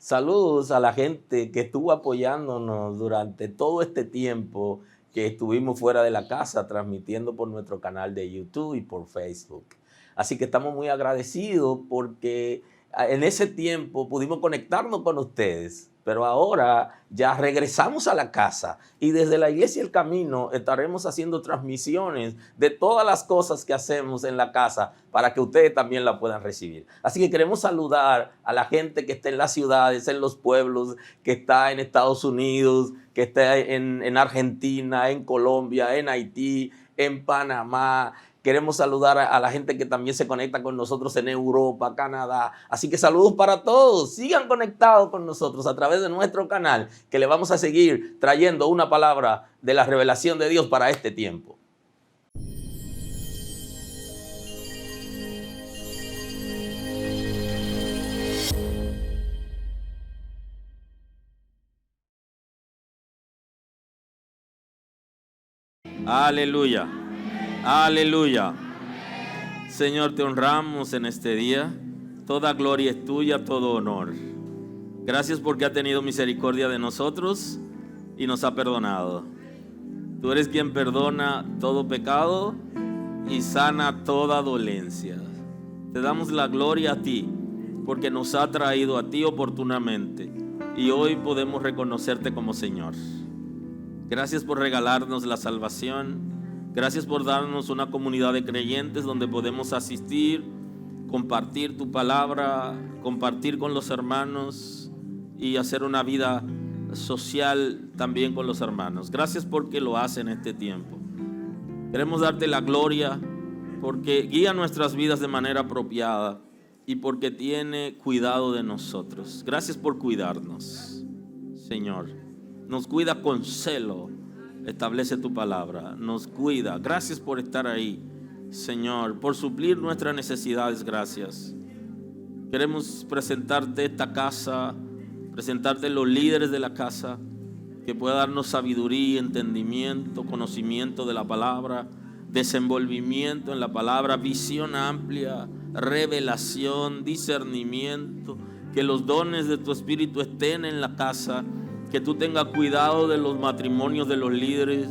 Saludos a la gente que estuvo apoyándonos durante todo este tiempo que estuvimos fuera de la casa, transmitiendo por nuestro canal de YouTube y por Facebook. Así que estamos muy agradecidos porque en ese tiempo pudimos conectarnos con ustedes, pero ahora ya regresamos a la casa y desde la Iglesia El Camino estaremos haciendo transmisiones de todas las cosas que hacemos en la casa para que ustedes también la puedan recibir. Así que queremos saludar a la gente que está en las ciudades, en los pueblos, que está en Estados Unidos, que está en Argentina, en Colombia, en Haití, en Panamá. Queremos saludar a la gente que también se conecta con nosotros en Europa, Canadá. Así que saludos para todos. Sigan conectados con nosotros a través de nuestro canal, que le vamos a seguir trayendo una palabra de la revelación de Dios para este tiempo. Aleluya. Aleluya. Señor, te honramos en este día. Toda gloria es tuya, todo honor. Gracias porque ha tenido misericordia de nosotros y nos ha perdonado. Tú eres quien perdona todo pecado y sana toda dolencia. Te damos la gloria a ti porque nos ha traído a ti oportunamente y hoy podemos reconocerte como Señor. Gracias por regalarnos la salvación. Gracias por darnos una comunidad de creyentes donde podemos asistir, compartir tu palabra, compartir con los hermanos y hacer una vida social también con los hermanos. Gracias porque lo hace en este tiempo. Queremos darte la gloria porque guía nuestras vidas de manera apropiada y porque tiene cuidado de nosotros. Gracias por cuidarnos, Señor. Nos cuida con celo. Establece tu palabra, nos cuida. Gracias por estar ahí, Señor, por suplir nuestras necesidades. Gracias. Queremos presentarte esta casa, presentarte los líderes de la casa, que pueda darnos sabiduría, entendimiento, conocimiento de la palabra, desenvolvimiento en la palabra, visión amplia, revelación, discernimiento, que los dones de tu Espíritu estén en la casa. Que tú tengas cuidado de los matrimonios de los líderes,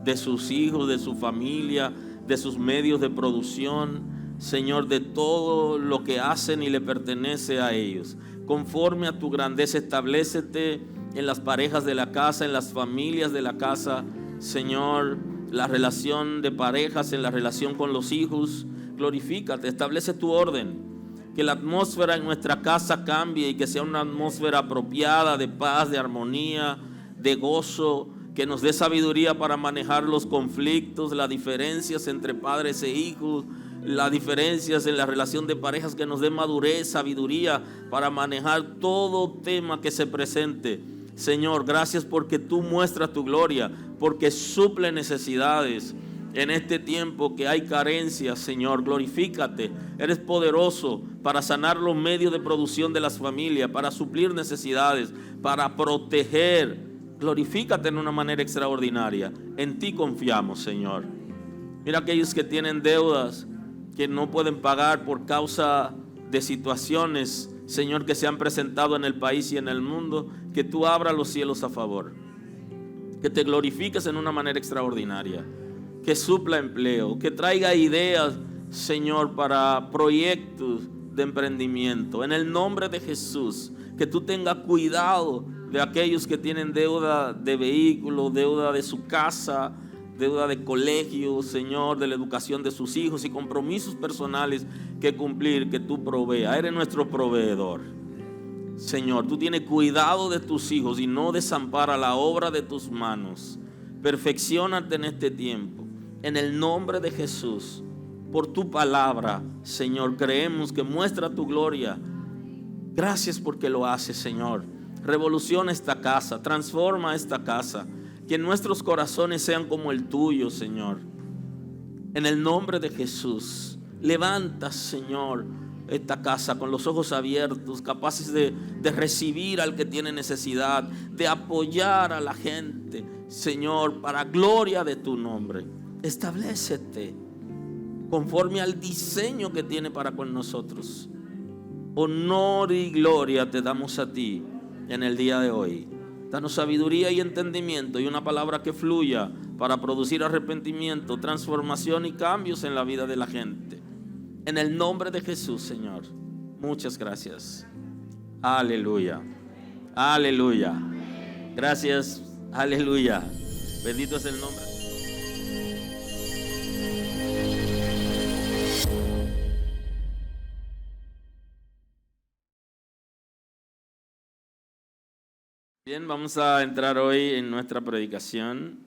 de sus hijos, de su familia, de sus medios de producción, Señor, de todo lo que hacen y le pertenece a ellos. Conforme a tu grandeza, establécete en las parejas de la casa, en las familias de la casa, Señor, la relación de parejas, en la relación con los hijos. Glorifícate, establece tu orden. Que la atmósfera en nuestra casa cambie y que sea una atmósfera apropiada de paz, de armonía, de gozo, que nos dé sabiduría para manejar los conflictos, las diferencias entre padres e hijos, las diferencias en la relación de parejas, que nos dé madurez, sabiduría para manejar todo tema que se presente. Señor, gracias porque tú muestras tu gloria, porque suple necesidades. En este tiempo que hay carencias, Señor, glorifícate. Eres poderoso para sanar los medios de producción de las familias, para suplir necesidades, para proteger. Glorifícate en una manera extraordinaria. En ti confiamos, Señor. Mira aquellos que tienen deudas, que no pueden pagar por causa de situaciones, Señor, que se han presentado en el país y en el mundo. Que tú abras los cielos a favor. Que te glorifiques en una manera extraordinaria. Que supla empleo, que traiga ideas, Señor, para proyectos de emprendimiento. En el nombre de Jesús, que tú tengas cuidado de aquellos que tienen deuda de vehículo, deuda de su casa, deuda de colegio, Señor, de la educación de sus hijos y compromisos personales que cumplir, que tú proveas. Eres nuestro proveedor. Señor, tú tienes cuidado de tus hijos y no desampara la obra de tus manos. Perfecciónate en este tiempo. En el nombre de Jesús, por tu palabra, Señor, creemos que muestra tu gloria. Gracias porque lo haces, Señor. Revoluciona esta casa, transforma esta casa. Que nuestros corazones sean como el tuyo, Señor. En el nombre de Jesús, levanta, Señor, esta casa con los ojos abiertos, capaces de recibir al que tiene necesidad, de apoyar a la gente, Señor, para gloria de tu nombre. Establécete conforme al diseño que tiene para con nosotros. Honor y gloria te damos a ti en el día de hoy. Danos sabiduría y entendimiento y una palabra que fluya para producir arrepentimiento, transformación y cambios en la vida de la gente. En el nombre de Jesús, Señor. Muchas gracias. Aleluya. Aleluya. Gracias. Aleluya. Bendito es el nombre. Bien, vamos a entrar hoy en nuestra predicación,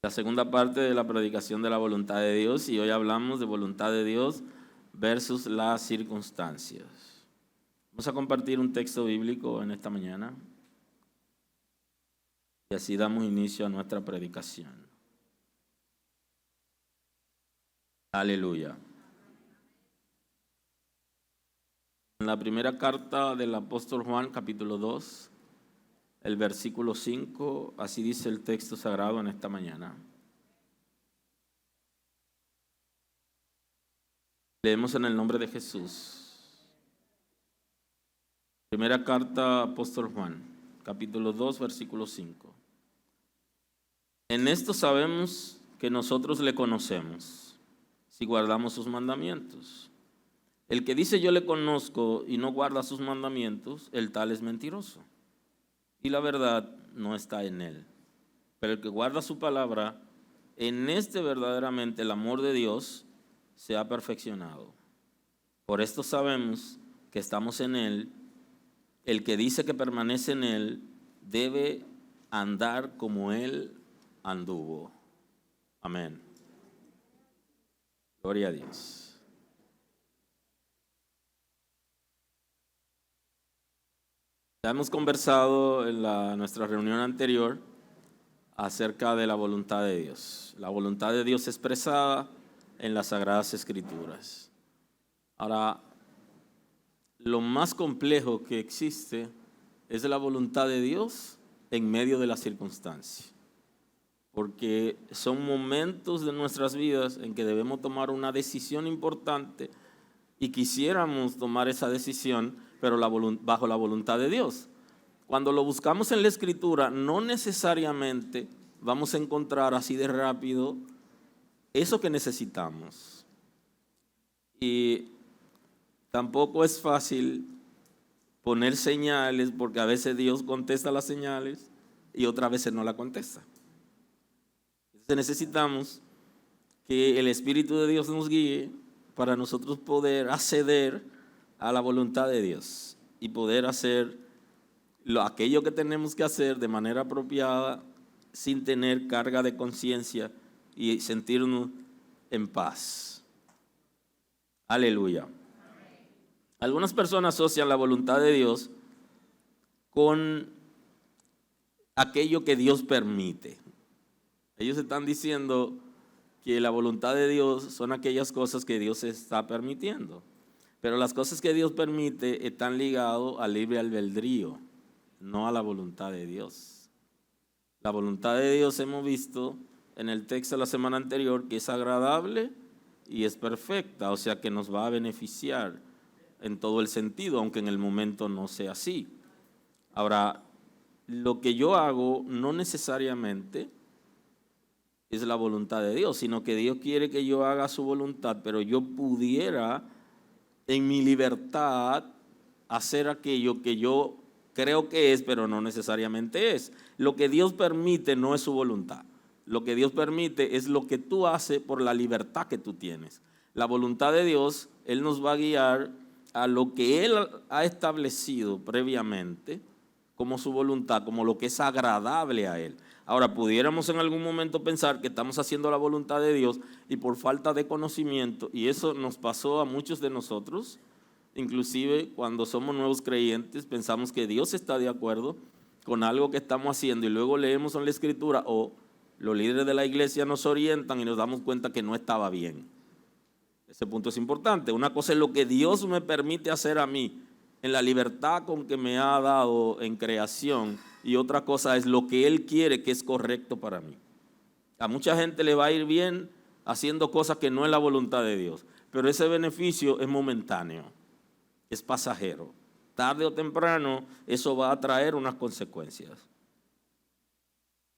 la segunda parte de la predicación de la voluntad de Dios, y hoy hablamos de voluntad de Dios versus las circunstancias. Vamos a compartir un texto bíblico en esta mañana y así damos inicio a nuestra predicación. Aleluya. En la primera carta del apóstol Juan, capítulo 2, el versículo 5, así dice el texto sagrado en esta mañana. Leemos en el nombre de Jesús. Primera carta, apóstol Juan, capítulo 2, versículo 5. En esto sabemos que nosotros le conocemos, si guardamos sus mandamientos. El que dice yo le conozco y no guarda sus mandamientos, el tal es mentiroso, y la verdad no está en él. Pero el que guarda su palabra, en este verdaderamente el amor de Dios se ha perfeccionado. Por esto sabemos que estamos en él. El que dice que permanece en él debe andar como él anduvo. Amén. Gloria a Dios. Ya hemos conversado en nuestra reunión anterior acerca de la voluntad de Dios. La voluntad de Dios expresada en las Sagradas Escrituras. Ahora, lo más complejo que existe es la voluntad de Dios en medio de las circunstancias. Porque son momentos de nuestras vidas en que debemos tomar una decisión importante y quisiéramos tomar esa decisión, pero bajo la voluntad de Dios. Cuando lo buscamos en la Escritura, no necesariamente vamos a encontrar así de rápido eso que necesitamos. Y tampoco es fácil poner señales, porque a veces Dios contesta las señales y otras veces no la contesta. Entonces necesitamos que el Espíritu de Dios nos guíe para nosotros poder acceder a la voluntad de Dios y poder hacer aquello que tenemos que hacer de manera apropiada, sin tener carga de conciencia y sentirnos en paz. Aleluya. Algunas personas asocian la voluntad de Dios con aquello que Dios permite. Ellos están diciendo que la voluntad de Dios son aquellas cosas que Dios está permitiendo. Pero las cosas que Dios permite están ligadas al libre albedrío, no a la voluntad de Dios. La voluntad de Dios hemos visto en el texto de la semana anterior que es agradable y es perfecta, o sea que nos va a beneficiar en todo el sentido, aunque en el momento no sea así. Ahora, lo que yo hago no necesariamente es la voluntad de Dios, sino que Dios quiere que yo haga su voluntad, pero yo pudiera en mi libertad hacer aquello que yo creo que es, pero no necesariamente es. Lo que Dios permite no es su voluntad. Lo que Dios permite es lo que tú haces por la libertad que tú tienes. La voluntad de Dios, Él nos va a guiar a lo que Él ha establecido previamente como su voluntad, como lo que es agradable a Él. Ahora, pudiéramos en algún momento pensar que estamos haciendo la voluntad de Dios y por falta de conocimiento, y eso nos pasó a muchos de nosotros, inclusive cuando somos nuevos creyentes, pensamos que Dios está de acuerdo con algo que estamos haciendo y luego leemos en la Escritura o los líderes de la iglesia nos orientan y nos damos cuenta que no estaba bien. Ese punto es importante. Una cosa es lo que Dios me permite hacer a mí en la libertad con que me ha dado en creación, y otra cosa es lo que Él quiere que es correcto para mí. A mucha gente le va a ir bien haciendo cosas que no es la voluntad de Dios, pero ese beneficio es momentáneo, es pasajero. tarde o temprano eso va a traer unas consecuencias.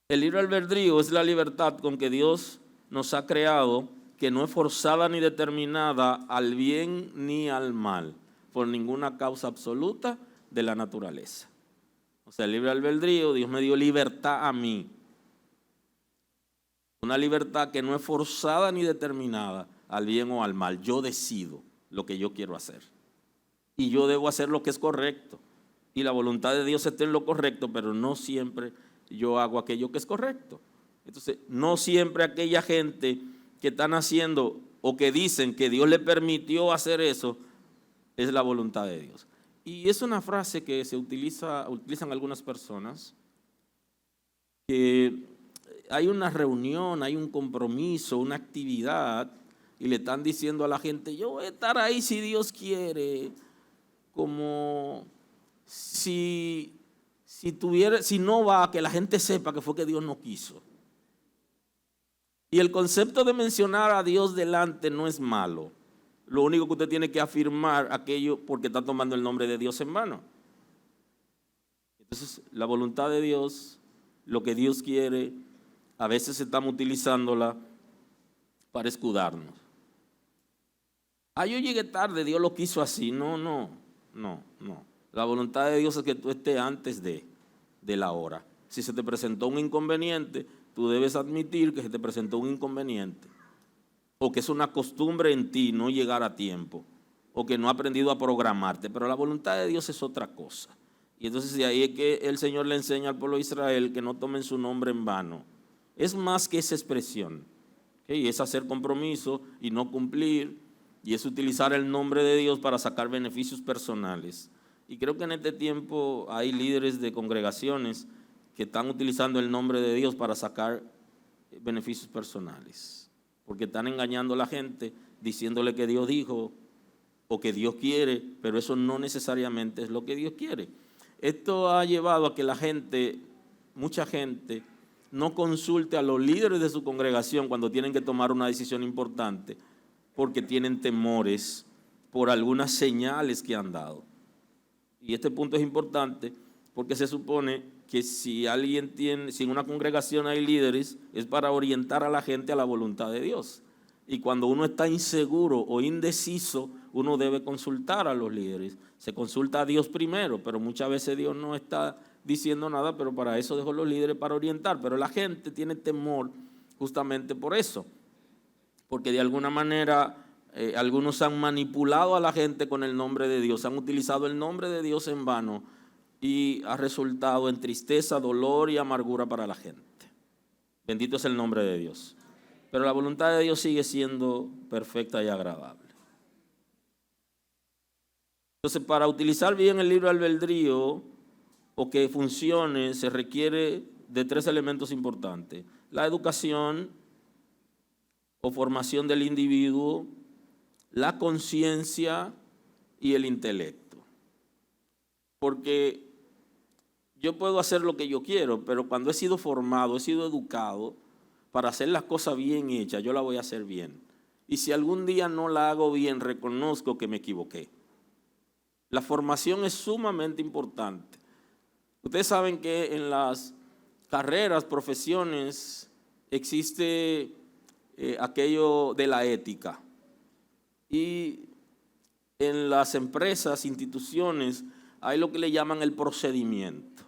El libre albedrío es la libertad con que Dios nos ha creado, que no es forzada ni determinada al bien ni al mal, por ninguna causa absoluta de la naturaleza. O sea, el libre albedrío, Dios me dio libertad a mí. Una libertad que no es forzada ni determinada al bien o al mal. Yo decido lo que yo quiero hacer. Y yo debo hacer lo que es correcto. Y la voluntad de Dios está en lo correcto, pero no siempre yo hago aquello que es correcto. Entonces, no siempre aquella gente que están haciendo o que dicen que Dios le permitió hacer es la voluntad de Dios. Y es una frase que utilizan algunas personas, que hay una reunión, hay un compromiso, una actividad, y le están diciendo a la gente, yo voy a estar ahí si Dios quiere, como si no va, que la gente sepa que fue que Dios no quiso. Y el concepto de mencionar a Dios delante no es malo. Lo único que usted tiene que afirmar aquello porque está tomando el nombre de Dios en vano. Entonces, la voluntad de Dios, lo que Dios quiere, a veces estamos utilizándola para escudarnos. Yo llegué tarde, Dios lo quiso así. No. La voluntad de Dios es que tú estés antes de la hora. Si se te presentó un inconveniente, tú debes admitir que se te presentó un inconveniente, o que es una costumbre en ti no llegar a tiempo, o que no has aprendido a programarte. Pero la voluntad de Dios es otra cosa. Y entonces de ahí es que el Señor le enseña al pueblo de Israel que no tomen su nombre en vano. Es más que esa expresión, ¿okay? Es hacer compromiso y no cumplir, y es utilizar el nombre de Dios para sacar beneficios personales. Y creo que en este tiempo hay líderes de congregaciones que están utilizando el nombre de Dios para sacar beneficios personales, porque están engañando a la gente diciéndole que Dios dijo o que Dios quiere, pero eso no necesariamente es lo que Dios quiere. Esto ha llevado a que mucha gente no consulte a los líderes de su congregación cuando tienen que tomar una decisión importante, porque tienen temores por algunas señales que han dado. Y este punto es importante porque se supone que si en una congregación hay líderes, es para orientar a la gente a la voluntad de Dios. Y cuando uno está inseguro o indeciso, uno debe consultar a los líderes. Se consulta a Dios primero, pero muchas veces Dios no está diciendo nada, pero para eso dejó los líderes para orientar. Pero la gente tiene temor justamente por eso, porque de alguna manera algunos han manipulado a la gente con el nombre de Dios, han utilizado el nombre de Dios en vano, y ha resultado en tristeza, dolor y amargura para la gente. Bendito es el nombre de Dios. Pero la voluntad de Dios sigue siendo perfecta y agradable. Entonces, para utilizar bien el libre albedrío o que funcione, se requiere de 3 elementos importantes: la educación o formación del individuo, la conciencia y el intelecto. Porque yo puedo hacer lo que yo quiero, pero cuando he sido formado, he sido educado para hacer las cosas bien hechas, yo la voy a hacer bien. Y si algún día no la hago bien, reconozco que me equivoqué. La formación es sumamente importante. Ustedes saben que en las carreras, profesiones, existe aquello de la ética. Y en las empresas, instituciones, hay lo que le llaman el procedimiento.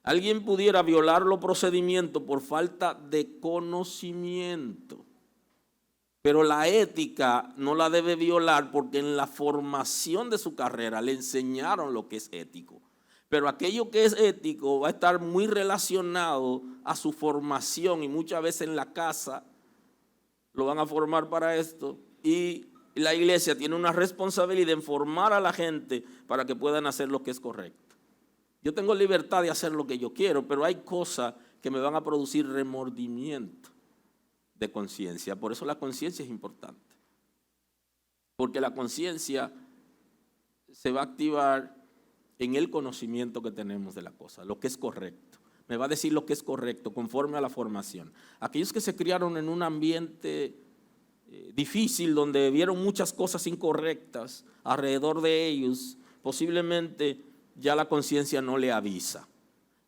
Alguien pudiera violar los procedimientos por falta de conocimiento, pero la ética no la debe violar porque en la formación de su carrera le enseñaron lo que es ético. Pero aquello que es ético va a estar muy relacionado a su formación, y muchas veces en la casa lo van a formar para esto, y la iglesia tiene una responsabilidad en formar a la gente para que puedan hacer lo que es correcto. Yo tengo libertad de hacer lo que yo quiero, pero hay cosas que me van a producir remordimiento de conciencia. Por eso la conciencia es importante, porque la conciencia se va a activar en el conocimiento que tenemos de la cosa, lo que es correcto. Me va a decir lo que es correcto conforme a la formación. Aquellos que se criaron en un ambiente difícil, donde vieron muchas cosas incorrectas alrededor de ellos, posiblemente ya la conciencia no le avisa.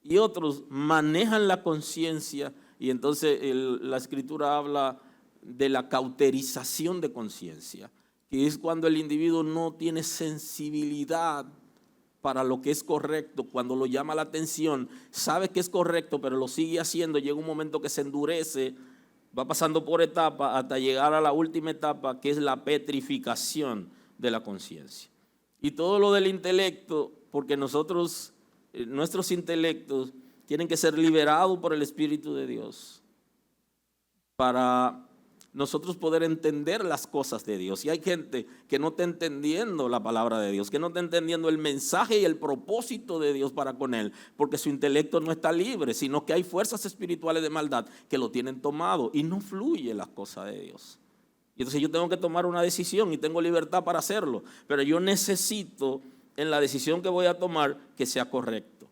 Y otros manejan la conciencia y entonces la Escritura habla de la cauterización de conciencia, que es cuando el individuo no tiene sensibilidad para lo que es correcto, cuando lo llama la atención, sabe que es correcto, pero lo sigue haciendo, llega un momento que se endurece, va pasando por etapas hasta llegar a la última etapa, que es la petrificación de la conciencia. Y todo lo del intelecto, porque nuestros intelectos tienen que ser liberados por el Espíritu de Dios para nosotros poder entender las cosas de Dios. Y hay gente que no está entendiendo la palabra de Dios, que no está entendiendo el mensaje y el propósito de Dios para con él, porque su intelecto no está libre, sino que hay fuerzas espirituales de maldad que lo tienen tomado y no fluye las cosas de Dios. Y entonces yo tengo que tomar una decisión y tengo libertad para hacerlo, pero yo necesito en la decisión que voy a tomar que sea correcto.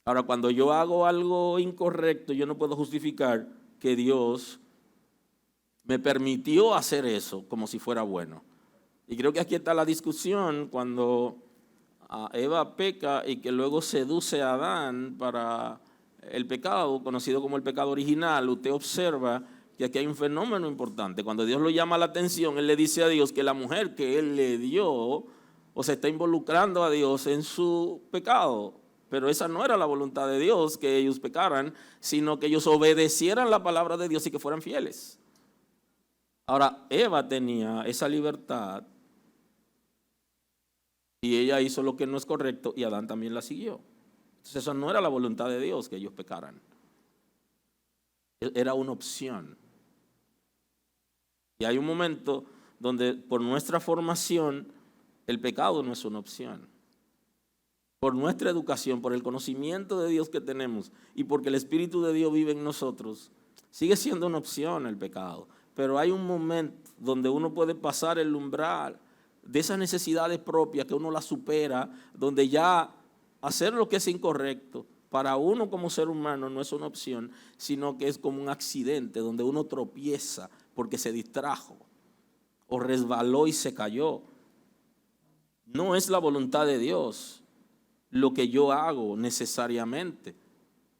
Ahora, cuando yo hago algo incorrecto, yo no puedo justificar que Dios me permitió hacer eso como si fuera bueno. Y creo que aquí está la discusión cuando Eva peca y que luego seduce a Adán para el pecado, conocido como el pecado original. Usted observa que aquí hay un fenómeno importante. Cuando Dios lo llama la atención, Él le dice a Dios que la mujer que Él le dio, o se está involucrando a Dios en su pecado. Pero esa no era la voluntad de Dios, que ellos pecaran, sino que ellos obedecieran la palabra de Dios y que fueran fieles. Ahora, Eva tenía esa libertad y ella hizo lo que no es correcto y Adán también la siguió. Entonces, eso no era la voluntad de Dios, que ellos pecaran. Era una opción. Y hay un momento donde por nuestra formación el pecado no es una opción. Por nuestra educación, por el conocimiento de Dios que tenemos y porque el Espíritu de Dios vive en nosotros, sigue siendo una opción el pecado. Pero hay un momento donde uno puede pasar el umbral de esas necesidades propias que uno las supera, donde ya hacer lo que es incorrecto para uno como ser humano no es una opción, sino que es como un accidente donde uno tropieza porque se distrajo o resbaló y se cayó. No es la voluntad de Dios lo que yo hago necesariamente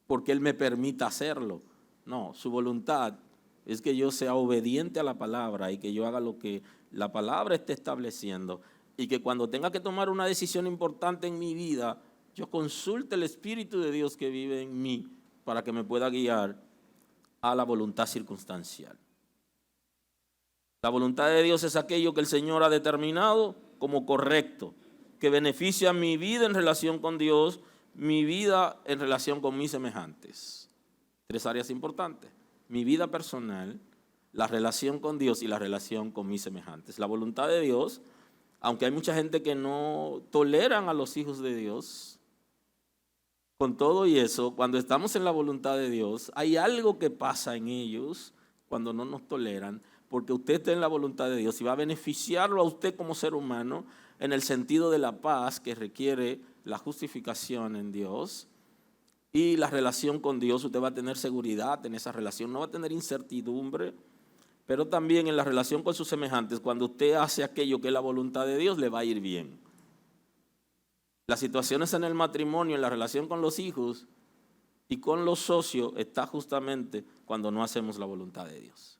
porque Él me permita hacerlo. No, su voluntad es que yo sea obediente a la palabra y que yo haga lo que la palabra esté estableciendo y que cuando tenga que tomar una decisión importante en mi vida, yo consulte el Espíritu de Dios que vive en mí para que me pueda guiar a la voluntad circunstancial. La voluntad de Dios es aquello que el Señor ha determinado como correcto, que beneficia mi vida en relación con Dios, mi vida en relación con mis semejantes. 3 áreas importantes: mi vida personal, la relación con Dios y la relación con mis semejantes. La voluntad de Dios, aunque hay mucha gente que no toleran a los hijos de Dios, con todo y eso, cuando estamos en la voluntad de Dios, hay algo que pasa en ellos cuando no nos toleran, porque usted está en la voluntad de Dios y va a beneficiarlo a usted como ser humano en el sentido de la paz que requiere la justificación en Dios. Y la relación con Dios, usted va a tener seguridad en esa relación, no va a tener incertidumbre, pero también en la relación con sus semejantes, cuando usted hace aquello que es la voluntad de Dios, le va a ir bien. Las situaciones en el matrimonio, en la relación con los hijos y con los socios, está justamente cuando no hacemos la voluntad de Dios.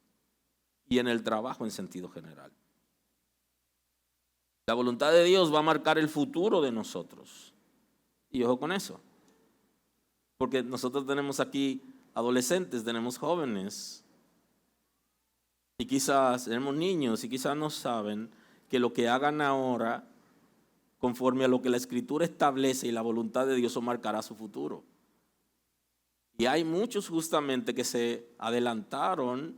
Y en el trabajo en sentido general. La voluntad de Dios va a marcar el futuro de nosotros. Y ojo con eso. Porque nosotros tenemos aquí adolescentes, tenemos jóvenes y quizás tenemos niños y quizás no saben que lo que hagan ahora, conforme a lo que la Escritura establece y la voluntad de Dios, eso marcará su futuro. Y hay muchos justamente que se adelantaron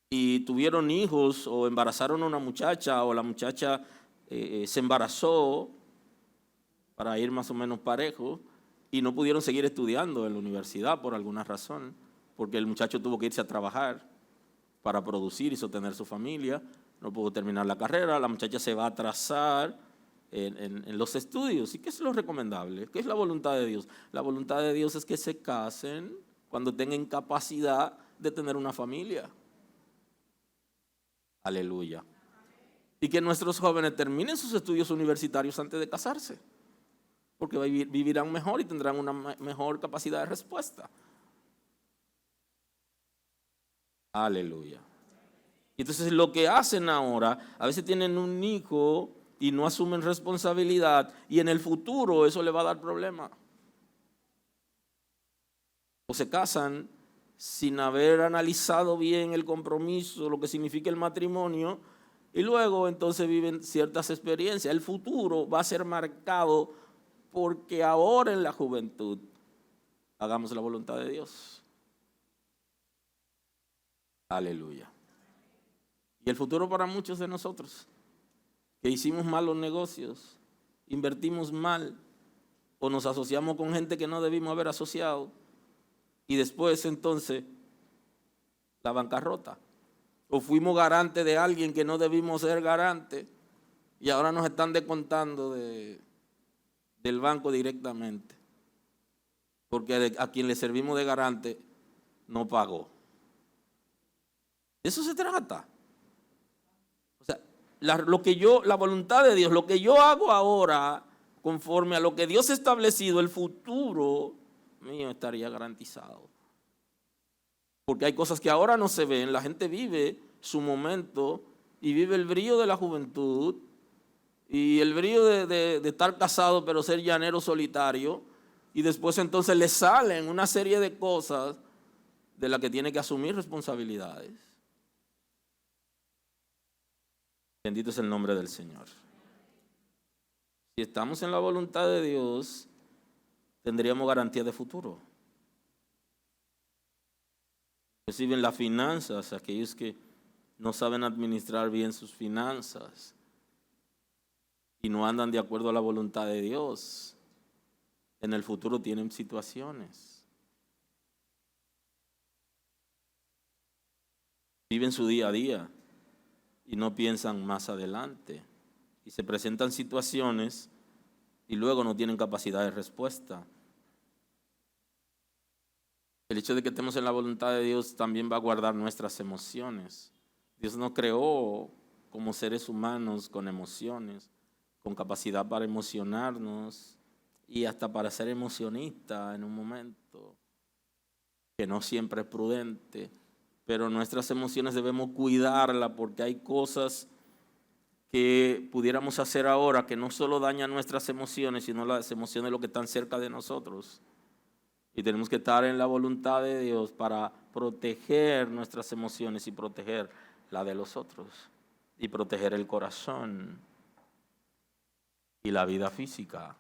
y tuvieron hijos o embarazaron a una muchacha o la muchacha se embarazó para ir más o menos parejo. Y no pudieron seguir estudiando en la universidad por alguna razón, porque el muchacho tuvo que irse a trabajar para producir y sostener su familia, no pudo terminar la carrera, la muchacha se va a atrasar en los estudios. ¿Y qué es lo recomendable? ¿Qué es la voluntad de Dios? La voluntad de Dios es que se casen cuando tengan capacidad de tener una familia. Aleluya. y que nuestros jóvenes terminen sus estudios universitarios antes de casarse, porque vivirán mejor y tendrán una mejor capacidad de respuesta. Aleluya. Entonces lo que hacen ahora, a veces tienen un hijo y no asumen responsabilidad, y en el futuro eso le va a dar problemas. O se casan sin haber analizado bien el compromiso, lo que significa el matrimonio, y luego entonces viven ciertas experiencias. El futuro va a ser marcado porque ahora en la juventud hagamos la voluntad de Dios. Aleluya. Y el futuro para muchos de nosotros, que hicimos malos negocios, invertimos mal, o nos asociamos con gente que no debimos haber asociado, y después entonces la bancarrota. O fuimos garantes de alguien que no debimos ser garantes, y ahora nos están descontando del banco directamente, porque a quien le servimos de garante no pagó. De eso se trata. O sea, la voluntad de Dios, lo que yo hago ahora, conforme a lo que Dios ha establecido, el futuro mío estaría garantizado. Porque hay cosas que ahora no se ven. La gente vive su momento y vive el brillo de la juventud y el brillo de estar casado pero ser llanero solitario, y después entonces le salen una serie de cosas de las que tiene que asumir responsabilidades. Bendito es el nombre del Señor. Si estamos en la voluntad de Dios, tendríamos garantía de futuro. Reciben las finanzas, aquellos que no saben administrar bien sus finanzas y no andan de acuerdo a la voluntad de Dios, en el futuro tienen situaciones. Viven su día a día y no piensan más adelante, y se presentan situaciones y luego no tienen capacidad de respuesta. El hecho de que estemos en la voluntad de Dios también va a guardar nuestras emociones. Dios nos creó como seres humanos con emociones, con capacidad para emocionarnos y hasta para ser emocionista en un momento, que no siempre es prudente. Pero nuestras emociones debemos cuidarlas, porque hay cosas que pudiéramos hacer ahora que no solo dañan nuestras emociones, sino las emociones de los que están cerca de nosotros. Y tenemos que estar en la voluntad de Dios para proteger nuestras emociones y proteger la de los otros, y proteger el corazón y la vida física.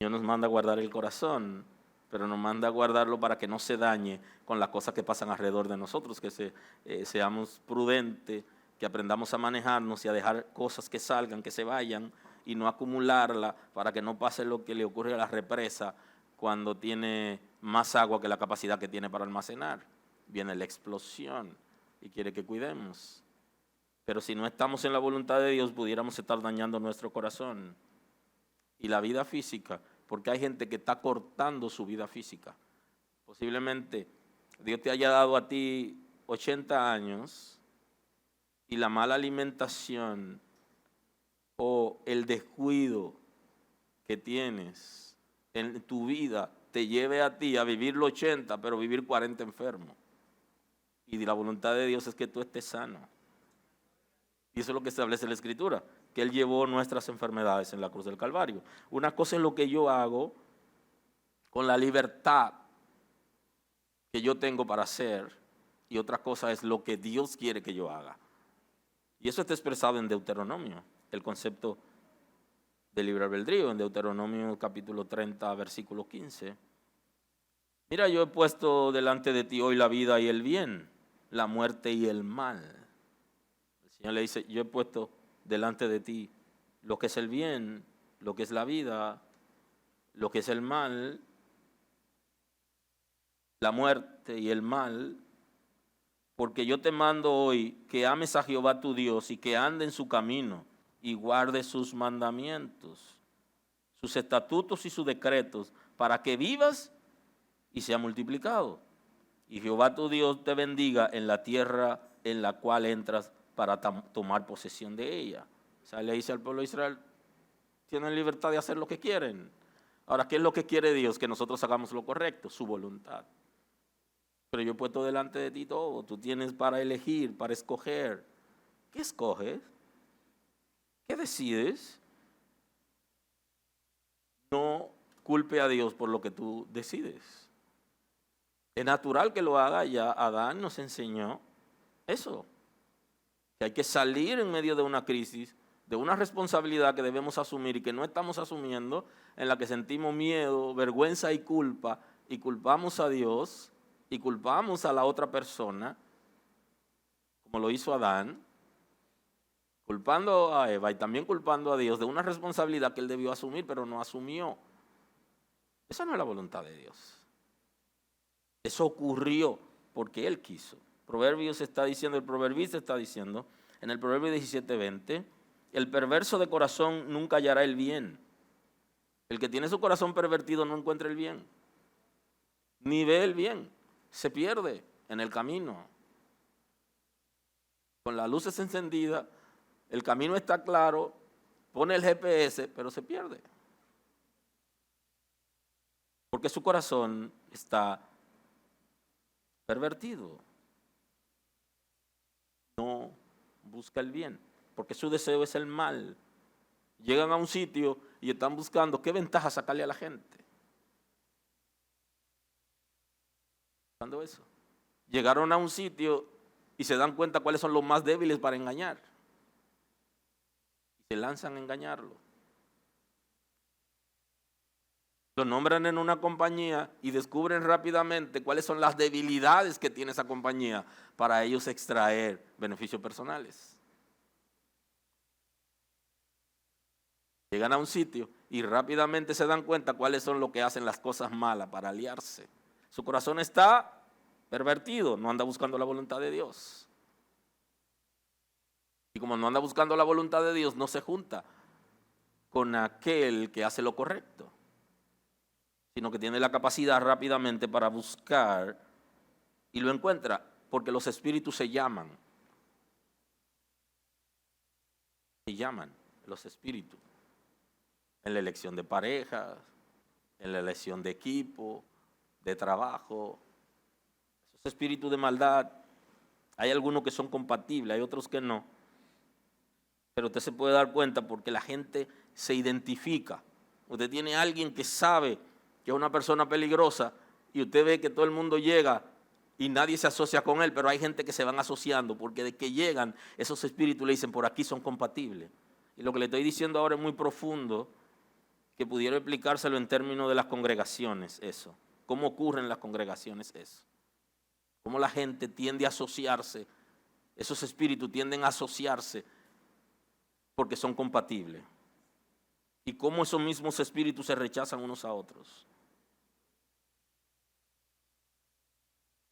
Dios nos manda a guardar el corazón, pero nos manda a guardarlo para que no se dañe con las cosas que pasan alrededor de nosotros, que seamos prudentes, que aprendamos a manejarnos y a dejar cosas que salgan, que se vayan, y no acumularla para que no pase lo que le ocurre a la represa cuando tiene más agua que la capacidad que tiene para almacenar. Viene la explosión y quiere que cuidemos. Pero si no estamos en la voluntad de Dios, pudiéramos estar dañando nuestro corazón y la vida física, porque hay gente que está cortando su vida física. Posiblemente Dios te haya dado a ti 80 años y la mala alimentación o el descuido que tienes en tu vida te lleve a ti a vivir los 80, pero vivir 40 enfermo. Y la voluntad de Dios es que tú estés sano. Y eso es lo que establece la Escritura, que Él llevó nuestras enfermedades en la cruz del Calvario. Una cosa es lo que yo hago con la libertad que yo tengo para hacer, y otra cosa es lo que Dios quiere que yo haga. Y eso está expresado en Deuteronomio, el concepto de libre albedrío, en Deuteronomio capítulo 30, versículo 15. Mira, yo he puesto delante de ti hoy la vida y el bien, la muerte y el mal. El Señor le dice, yo he puesto delante de ti lo que es el bien, lo que es la vida, lo que es el mal, la muerte y el mal, porque yo te mando hoy que ames a Jehová tu Dios y que ande en su camino y guarde sus mandamientos, sus estatutos y sus decretos, para que vivas y sea multiplicado. Y Jehová tu Dios te bendiga en la tierra en la cual entras para tomar posesión de ella. O sea, le dice al pueblo de Israel, tienen libertad de hacer lo que quieren. Ahora, ¿qué es lo que quiere Dios? Que nosotros hagamos lo correcto, su voluntad. Pero yo he puesto delante de ti todo, tú tienes para elegir, para escoger. ¿Qué escoges? ¿Qué decides? No culpe a Dios por lo que tú decides. Es natural que lo haga, ya Adán nos enseñó eso. Que hay que salir en medio de una crisis, de una responsabilidad que debemos asumir y que no estamos asumiendo, en la que sentimos miedo, vergüenza y culpa, y culpamos a Dios y culpamos a la otra persona, como lo hizo Adán, culpando a Eva y también culpando a Dios de una responsabilidad que él debió asumir, pero no asumió. Esa no es la voluntad de Dios. Eso ocurrió porque él quiso. El proverbista está diciendo, en el Proverbio 17:20, el perverso de corazón nunca hallará el bien. El que tiene su corazón pervertido no encuentra el bien, ni ve el bien, se pierde en el camino. Con las luces encendidas, el camino está claro, pone el GPS, pero se pierde. Porque su corazón está pervertido. No busca el bien, porque su deseo es el mal. Llegan a un sitio y están buscando qué ventaja sacarle a la gente. Buscando eso. Llegaron a un sitio y se dan cuenta cuáles son los más débiles para engañar. Y se lanzan a engañarlo. Lo nombran en una compañía y descubren rápidamente cuáles son las debilidades que tiene esa compañía para ellos extraer beneficios personales. Llegan a un sitio y rápidamente se dan cuenta cuáles son lo que hacen las cosas malas para aliarse. Su corazón está pervertido, no anda buscando la voluntad de Dios. Y como no anda buscando la voluntad de Dios, no se junta con aquel que hace lo correcto, sino que tiene la capacidad rápidamente para buscar y lo encuentra, porque los espíritus se llaman. Se llaman los espíritus. En la elección de parejas, en la elección de equipo, de trabajo. Esos espíritus de maldad, hay algunos que son compatibles, hay otros que no. Pero usted se puede dar cuenta porque la gente se identifica. Usted tiene a alguien que sabe que es una persona peligrosa y usted ve que todo el mundo llega y nadie se asocia con él, pero hay gente que se van asociando porque de que llegan esos espíritus le dicen por aquí son compatibles. Y lo que le estoy diciendo ahora es muy profundo, que pudiera explicárselo en términos de las congregaciones, eso. ¿Cómo ocurre en las congregaciones eso? Cómo la gente tiende a asociarse, esos espíritus tienden a asociarse porque son compatibles. Y cómo esos mismos espíritus se rechazan unos a otros.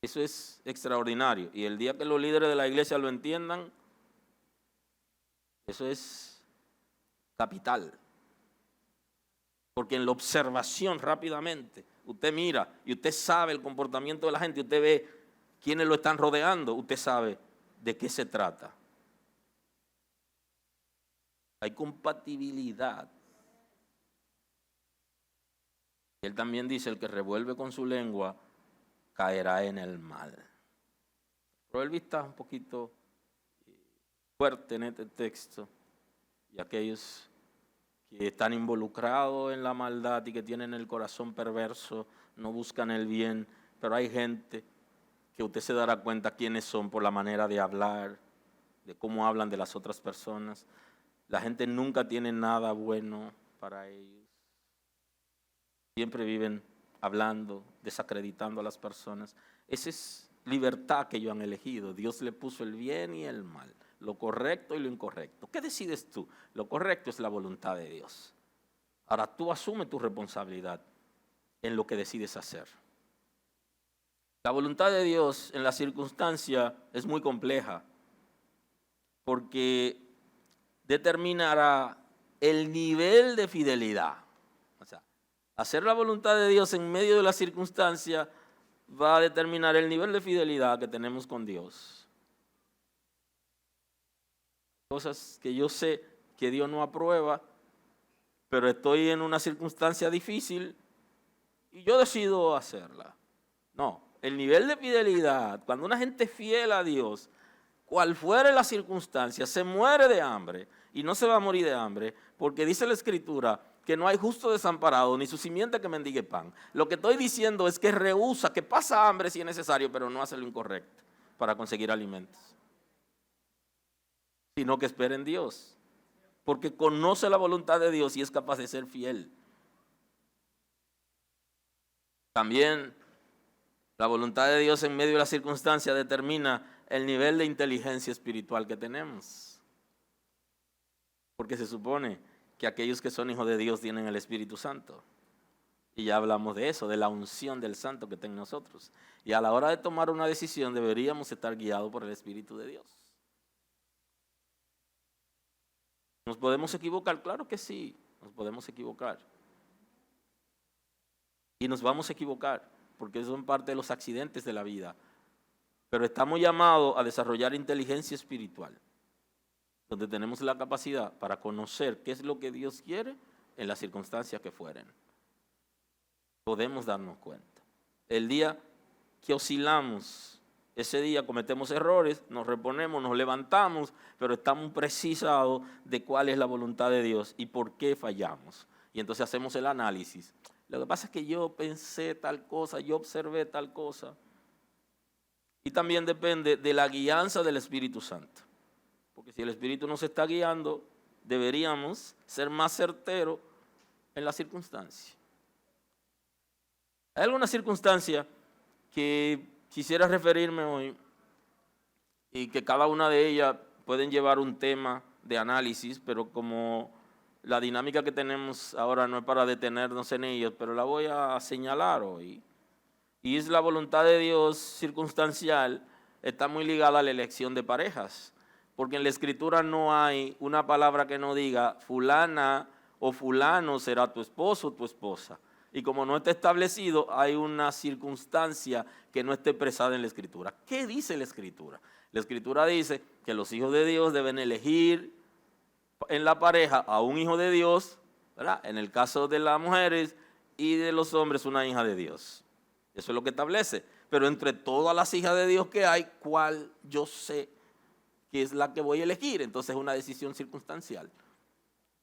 Eso es extraordinario. Y el día que los líderes de la iglesia lo entiendan, eso es capital. Porque en la observación rápidamente, usted mira y usted sabe el comportamiento de la gente, usted ve quiénes lo están rodeando, usted sabe de qué se trata. Hay compatibilidad. Él también dice, el que revuelve con su lengua caerá en el mal. Pero él está un poquito fuerte en este texto, y aquellos que están involucrados en la maldad y que tienen el corazón perverso, no buscan el bien, pero hay gente que usted se dará cuenta quiénes son por la manera de hablar, de cómo hablan de las otras personas. La gente nunca tiene nada bueno para ellos. Siempre viven hablando, desacreditando a las personas. Esa es libertad que ellos han elegido. Dios le puso el bien y el mal, lo correcto y lo incorrecto. ¿Qué decides tú? Lo correcto es la voluntad de Dios. Ahora tú asume tu responsabilidad en lo que decides hacer. La voluntad de Dios en la circunstancia es muy compleja porque determinará el nivel de fidelidad. O sea, hacer la voluntad de Dios en medio de la circunstancia va a determinar el nivel de fidelidad que tenemos con Dios. cosas que yo sé que Dios no aprueba, pero estoy en una circunstancia difícil y yo decido hacerla. No, el nivel de fidelidad, cuando una gente es fiel a Dios, cual fuere la circunstancia, se muere de hambre y no se va a morir de hambre, porque dice la Escritura que no hay justo desamparado, ni su simiente que mendigue pan. Lo que estoy diciendo es que rehúsa, que pasa hambre si es necesario, pero no hace lo incorrecto para conseguir alimentos, sino que espera en Dios, porque conoce la voluntad de Dios y es capaz de ser fiel. También la voluntad de Dios en medio de la circunstancia determina el nivel de inteligencia espiritual que tenemos, porque se supone que aquellos que son hijos de Dios tienen el Espíritu Santo. Y ya hablamos de eso, de la unción del Santo que está en nosotros. Y a la hora de tomar una decisión deberíamos estar guiados por el Espíritu de Dios. ¿Nos podemos equivocar? Claro que sí, nos podemos equivocar. Y nos vamos a equivocar, porque son parte de los accidentes de la vida. Pero estamos llamados a desarrollar inteligencia espiritual, donde tenemos la capacidad para conocer qué es lo que Dios quiere en las circunstancias que fueren. Podemos darnos cuenta. El día que oscilamos, ese día cometemos errores, nos reponemos, nos levantamos, pero estamos precisados de cuál es la voluntad de Dios y por qué fallamos. Y entonces hacemos el análisis. Lo que pasa es que yo pensé tal cosa, yo observé tal cosa. Y también depende de la guianza del Espíritu Santo. Porque si el Espíritu nos está guiando, deberíamos ser más certeros en la circunstancia. Hay alguna circunstancia que quisiera referirme hoy y que cada una de ellas pueden llevar un tema de análisis, pero como la dinámica que tenemos ahora no es para detenernos en ellos, pero la voy a señalar hoy. Y es la voluntad de Dios circunstancial, está muy ligada a la elección de parejas. Porque en la Escritura no hay una palabra que no diga fulana o fulano será tu esposo o tu esposa. Y como no está establecido, hay una circunstancia que no está expresada en la Escritura. ¿Qué dice la Escritura? La Escritura dice que los hijos de Dios deben elegir en la pareja a un hijo de Dios, ¿verdad? En el caso de las mujeres, y de los hombres una hija de Dios. Eso es lo que establece. Pero entre todas las hijas de Dios que hay, ¿cuál yo sé que es la que voy a elegir? Entonces es una decisión circunstancial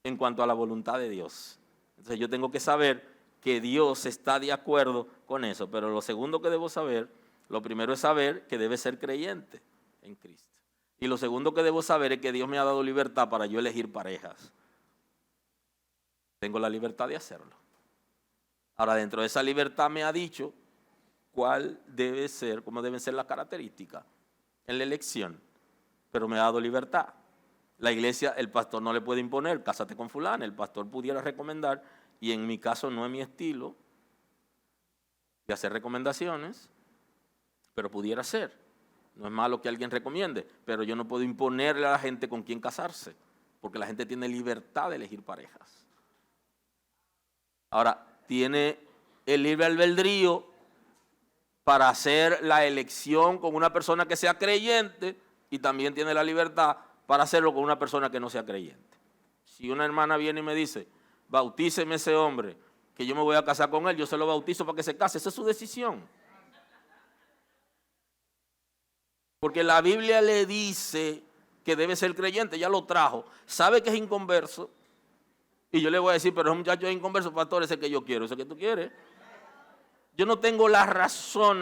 en cuanto a la voluntad de Dios. Entonces yo tengo que saber que Dios está de acuerdo con eso. Pero lo segundo que debo saber, lo primero es saber que debe ser creyente en Cristo. Y lo segundo que debo saber es que Dios me ha dado libertad para yo elegir parejas. Tengo la libertad de hacerlo. Ahora, dentro de esa libertad me ha dicho cuál debe ser, cómo deben ser las características en la elección. Pero me ha dado libertad. La iglesia, el pastor no le puede imponer, cásate con fulana, el pastor pudiera recomendar, y en mi caso no es mi estilo de hacer recomendaciones, pero pudiera ser. No es malo que alguien recomiende, pero yo no puedo imponerle a la gente con quién casarse, porque la gente tiene libertad de elegir parejas. Ahora, tiene el libre albedrío para hacer la elección con una persona que sea creyente y también tiene la libertad para hacerlo con una persona que no sea creyente. Si una hermana viene y me dice, bautíceme ese hombre, que yo me voy a casar con él, yo se lo bautizo para que se case, esa es su decisión. Porque la Biblia le dice que debe ser creyente, ya lo trajo, sabe que es inconverso, y yo le voy a decir, pero ese muchacho es inconverso, pastor, ese que yo quiero, ese que tú quieres. Yo no tengo razón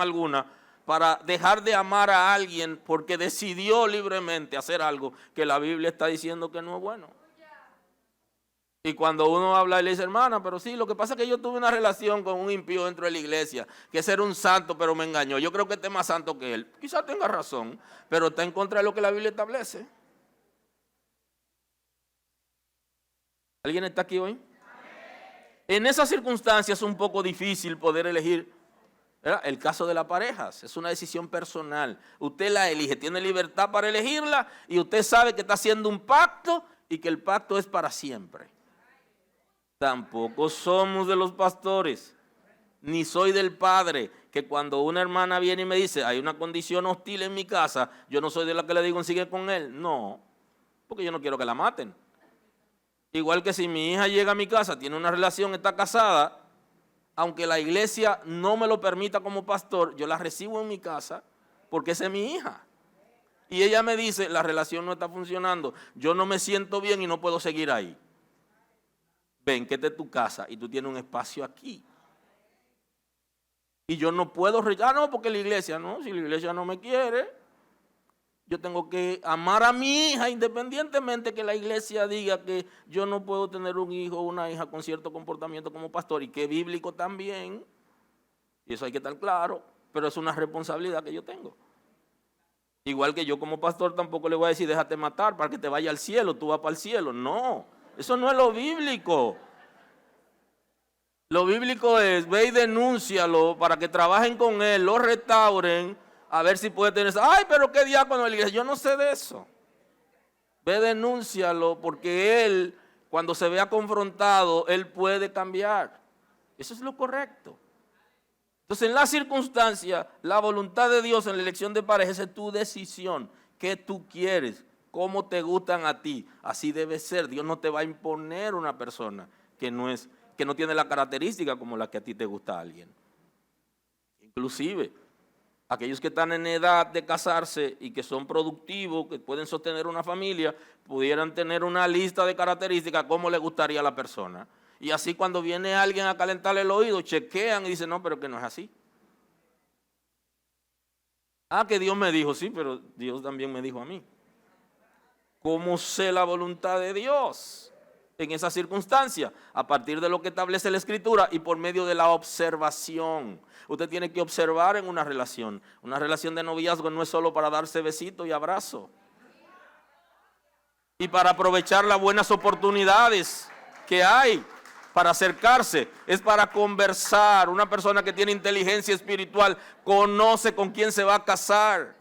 alguna para dejar de amar a alguien porque decidió libremente hacer algo que la Biblia está diciendo que no es bueno. Y cuando uno habla y le dice, hermana, pero sí, lo que pasa es que yo tuve una relación con un impío dentro de la iglesia, que ese era un santo, pero me engañó. Yo creo que este es más santo que él. Quizás tenga razón, pero está en contra de lo que la Biblia establece. ¿Alguien está aquí hoy? En esas circunstancias es un poco difícil poder elegir, ¿verdad? El caso de las parejas, es una decisión personal. Usted la elige, tiene libertad para elegirla y usted sabe que está haciendo un pacto y que el pacto es para siempre. Tampoco somos de los pastores, ni soy del padre, que cuando una hermana viene y me dice, hay una condición hostil en mi casa, yo no soy de la que le digo, sigue con él. No, porque yo no quiero que la maten. Igual que si mi hija llega a mi casa, tiene una relación, está casada, aunque la iglesia no me lo permita como pastor, yo la recibo en mi casa porque esa es mi hija. Y ella me dice, la relación no está funcionando, yo no me siento bien y no puedo seguir ahí. Ven, que esta es tu casa y tú tienes un espacio aquí. Y yo no puedo, no, porque la iglesia, no, si la iglesia no me quiere, yo tengo que amar a mi hija independientemente que la iglesia diga que yo no puedo tener un hijo o una hija con cierto comportamiento como pastor y que es bíblico también. Y eso hay que estar claro, pero es una responsabilidad que yo tengo. Igual que yo como pastor tampoco le voy a decir déjate matar para que te vaya al cielo, tú vas para el cielo. No, eso no es lo bíblico. Lo bíblico es ve y denúncialo para que trabajen con él, lo restauren. A ver si puede tener eso. Ay, pero qué diácono de la iglesia. Yo no sé de eso. Ve, denúncialo, porque él, cuando se vea confrontado, él puede cambiar. Eso es lo correcto. Entonces, en la circunstancia, la voluntad de Dios en la elección de pareja es tu decisión. ¿Qué tú quieres? ¿Cómo te gustan a ti? Así debe ser. Dios no te va a imponer una persona que no tiene la característica como la que a ti te gusta a alguien. Inclusive, aquellos que están en edad de casarse y que son productivos, que pueden sostener una familia, pudieran tener una lista de características cómo le gustaría a la persona. Y así cuando viene alguien a calentarle el oído, chequean y dicen, no, pero que no es así. Ah, que Dios me dijo, sí, pero Dios también me dijo a mí. ¿Cómo sé la voluntad de Dios en esa circunstancia? A partir de lo que establece la Escritura y por medio de la observación. Usted tiene que observar en una relación. Una relación de noviazgo no es solo para darse besito y abrazo. Y para aprovechar las buenas oportunidades que hay para acercarse. Es para conversar. Una persona que tiene inteligencia espiritual conoce con quién se va a casar.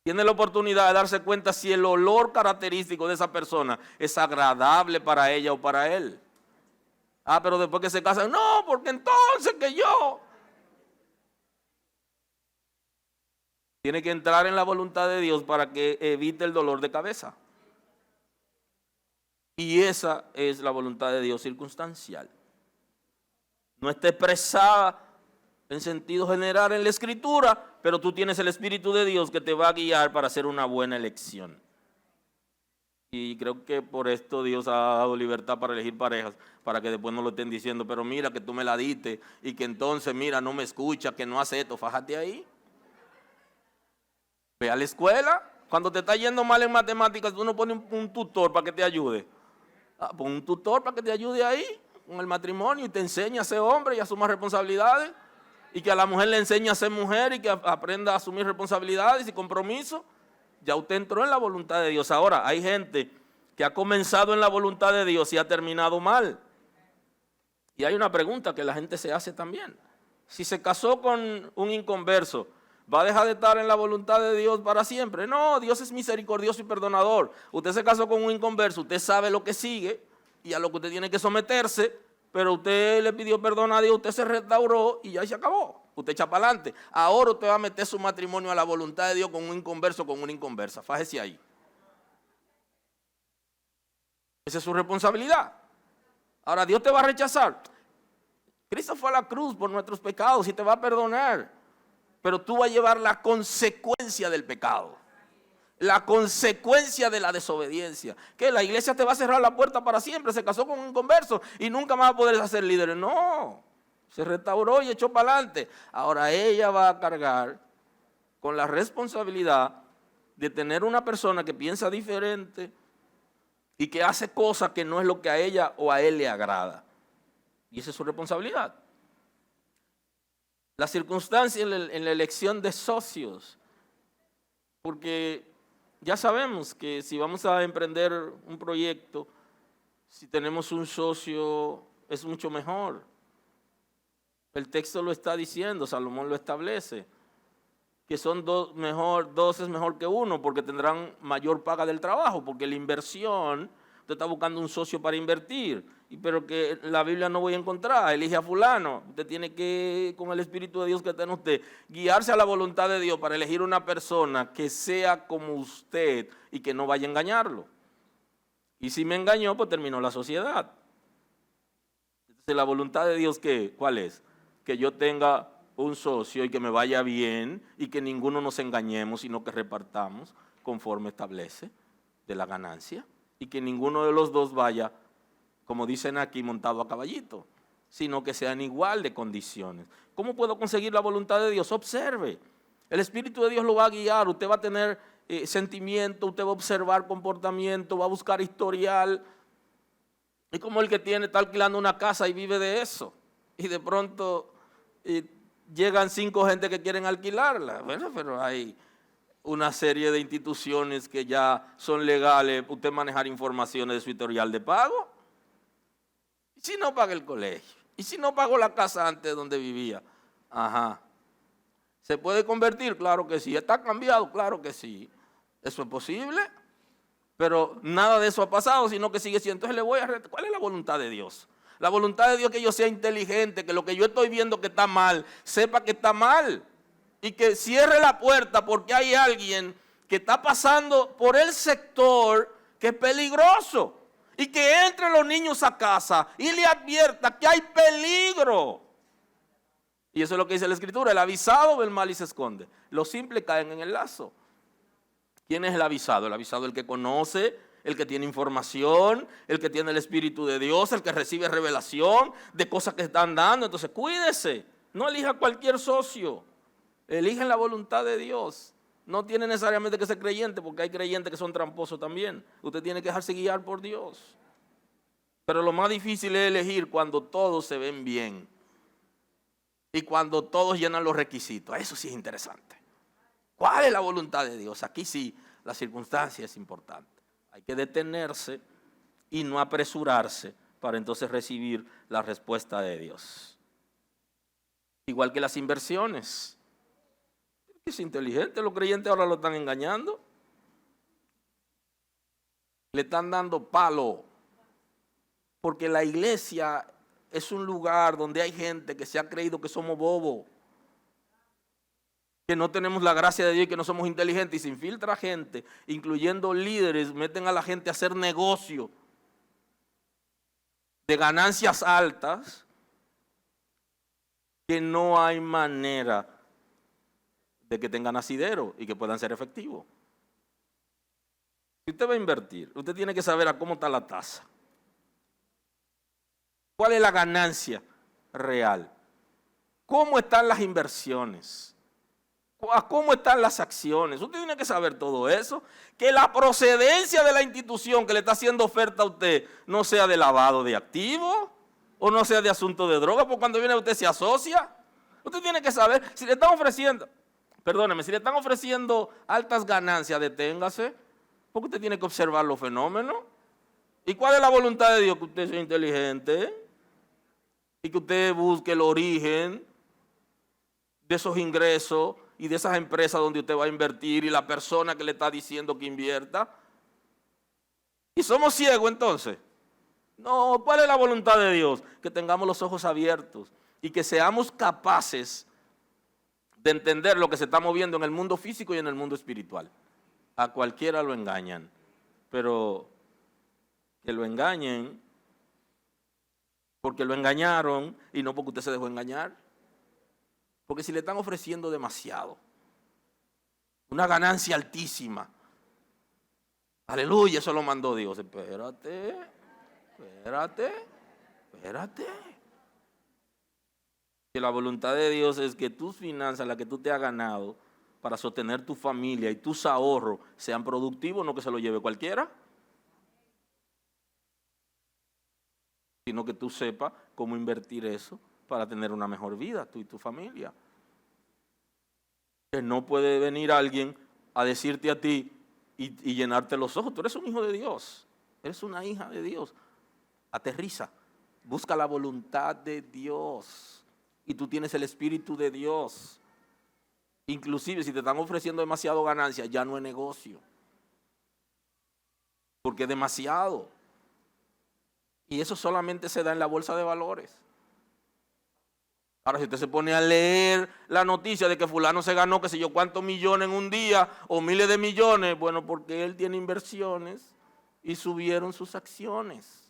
Tiene la oportunidad de darse cuenta si el olor característico de esa persona es agradable para ella o para él. Ah, pero después que se casan, no, porque entonces que yo. Tiene que entrar en la voluntad de Dios para que evite el dolor de cabeza. Y esa es la voluntad de Dios circunstancial. No está expresada en sentido general en la Escritura, pero tú tienes el Espíritu de Dios que te va a guiar para hacer una buena elección. Y creo que por esto Dios ha dado libertad para elegir parejas, para que después no lo estén diciendo, pero mira que tú me la diste y que entonces mira no me escucha, que no hace esto, fájate ahí. Ve a la escuela, cuando te está yendo mal en matemáticas, tú no pones un tutor para que te ayude. Pon un tutor para que te ayude ahí, con el matrimonio y te enseñe a ser hombre y a asumir responsabilidades. Y que a la mujer le enseñe a ser mujer y que aprenda a asumir responsabilidades y compromisos. Ya usted entró en la voluntad de Dios. Ahora, hay gente que ha comenzado en la voluntad de Dios y ha terminado mal. Y hay una pregunta que la gente se hace también. Si se casó con un inconverso, ¿va a dejar de estar en la voluntad de Dios para siempre? No, Dios es misericordioso y perdonador. Usted se casó con un inconverso, usted sabe lo que sigue y a lo que usted tiene que someterse, pero usted le pidió perdón a Dios, usted se restauró y ya se acabó. Usted echa para adelante. Ahora usted va a meter su matrimonio a la voluntad de Dios con un inconverso o con una inconversa. Fájese ahí. Esa es su responsabilidad. Ahora Dios te va a rechazar. Cristo fue a la cruz por nuestros pecados y te va a perdonar. Pero tú vas a llevar la consecuencia del pecado. La consecuencia de la desobediencia. Que la iglesia te va a cerrar la puerta para siempre. Se casó con un inconverso y nunca más va a poder ser líder. No. Se restauró y echó para adelante. Ahora ella va a cargar con la responsabilidad de tener una persona que piensa diferente y que hace cosas que no es lo que a ella o a él le agrada. Y esa es su responsabilidad. La circunstancia en la elección de socios. Porque ya sabemos que si vamos a emprender un proyecto, si tenemos un socio es mucho mejor. El texto lo está diciendo, Salomón lo establece, que son dos es mejor que uno porque tendrán mayor paga del trabajo, porque la inversión, usted está buscando un socio para invertir pero que la Biblia no voy a encontrar, elige a fulano. Usted tiene que, con el Espíritu de Dios que está en usted, guiarse a la voluntad de Dios para elegir una persona que sea como usted y que no vaya a engañarlo. Y si me engañó, pues terminó la sociedad. Entonces, la voluntad de Dios, ¿cuál es? Que yo tenga un socio y que me vaya bien y que ninguno nos engañemos, sino que repartamos conforme establece de la ganancia y que ninguno de los dos vaya, como dicen aquí, montado a caballito, sino que sean igual de condiciones. ¿Cómo puedo conseguir la voluntad de Dios? Observe. El Espíritu de Dios lo va a guiar, usted va a tener sentimiento, usted va a observar comportamiento, va a buscar historial. Es como el que está alquilando una casa y vive de eso. Y de pronto llegan 5 gente que quieren alquilarla. Bueno, pero hay una serie de instituciones que ya son legales, usted manejar informaciones de su historial de pago. ¿Y si no paga el colegio? ¿Y si no pagó la casa antes donde vivía? Ajá. ¿Se puede convertir? Claro que sí. ¿Está cambiado? Claro que sí. ¿Eso es posible? Pero nada de eso ha pasado, sino que sigue siendo. Entonces ¿cuál es la voluntad de Dios? La voluntad de Dios es que yo sea inteligente, que lo que yo estoy viendo que está mal, sepa que está mal. Y que cierre la puerta porque hay alguien que está pasando por el sector que es peligroso. Y que entre los niños a casa y le advierta que hay peligro. Y eso es lo que dice la Escritura: el avisado ve el mal y se esconde. Los simples caen en el lazo. ¿Quién es el avisado? El avisado es el que conoce, el que tiene información, el que tiene el Espíritu de Dios, el que recibe revelación de cosas que están dando. Entonces cuídese, no elija cualquier socio, eligen la voluntad de Dios. No tiene necesariamente que ser creyente, porque hay creyentes que son tramposos también. Usted tiene que dejarse guiar por Dios. Pero lo más difícil es elegir cuando todos se ven bien y cuando todos llenan los requisitos. Eso sí es interesante. ¿Cuál es la voluntad de Dios? Aquí sí, la circunstancia es importante. Hay que detenerse y no apresurarse para entonces recibir la respuesta de Dios. Igual que las inversiones. Es inteligente, los creyentes ahora lo están engañando. Le están dando palo. Porque la iglesia es un lugar donde hay gente que se ha creído que somos bobos, que no tenemos la gracia de Dios y que no somos inteligentes. Y se infiltra gente, incluyendo líderes, meten a la gente a hacer negocio de ganancias altas, que no hay manera de que tengan asidero y que puedan ser efectivos. Si usted va a invertir, usted tiene que saber a cómo está la tasa. ¿Cuál es la ganancia real? ¿Cómo están las inversiones? ¿Cómo están las acciones? Usted tiene que saber todo eso. Que la procedencia de la institución que le está haciendo oferta a usted no sea de lavado de activos o no sea de asunto de droga, porque cuando viene usted se asocia. Usted tiene que saber, si le están ofreciendo, perdóneme, si le están ofreciendo altas ganancias, deténgase, porque usted tiene que observar los fenómenos. ¿Y cuál es la voluntad de Dios? Que usted sea inteligente y que usted busque el origen de esos ingresos y de esas empresas donde usted va a invertir y la persona que le está diciendo que invierta. ¿Y somos ciegos entonces? No, ¿cuál es la voluntad de Dios? Que tengamos los ojos abiertos y que seamos capaces de entender lo que se está moviendo en el mundo físico y en el mundo espiritual. A cualquiera lo engañan, pero que lo engañen porque lo engañaron y no porque usted se dejó engañar. Porque si le están ofreciendo demasiado, una ganancia altísima, aleluya, eso lo mandó Dios. Espérate. Que la voluntad de Dios es que tus finanzas, las que tú te has ganado para sostener tu familia y tus ahorros, sean productivos, no que se lo lleve cualquiera. Sino que tú sepas cómo invertir eso para tener una mejor vida, tú y tu familia. Que no puede venir alguien a decirte a ti y llenarte los ojos. Tú eres un hijo de Dios, eres una hija de Dios. Aterriza, busca la voluntad de Dios y tú tienes el Espíritu de Dios. Inclusive si te están ofreciendo demasiado ganancia, ya no es negocio, porque es demasiado. Y eso solamente se da en la bolsa de valores. Ahora, si usted se pone a leer la noticia de que fulano se ganó qué sé yo cuántos millones en un día o miles de millones, bueno, porque él tiene inversiones y subieron sus acciones.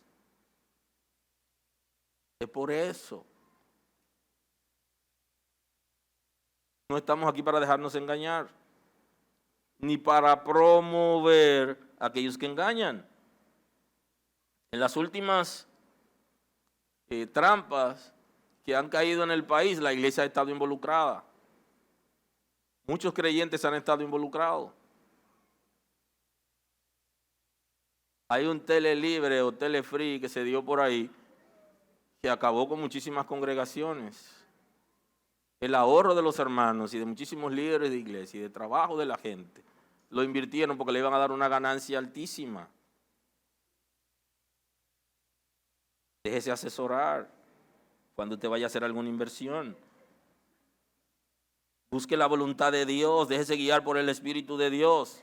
Es por eso. No estamos aquí para dejarnos engañar, ni para promover a aquellos que engañan. En las últimas trampas que han caído en el país, la iglesia ha estado involucrada. Muchos creyentes han estado involucrados. Hay un telelibre o telefree que se dio por ahí que acabó con muchísimas congregaciones. El ahorro de los hermanos y de muchísimos líderes de iglesia y de trabajo de la gente lo invirtieron porque le iban a dar una ganancia altísima. Déjese asesorar cuando usted vaya a hacer alguna inversión. Busque la voluntad de Dios, déjese guiar por el Espíritu de Dios.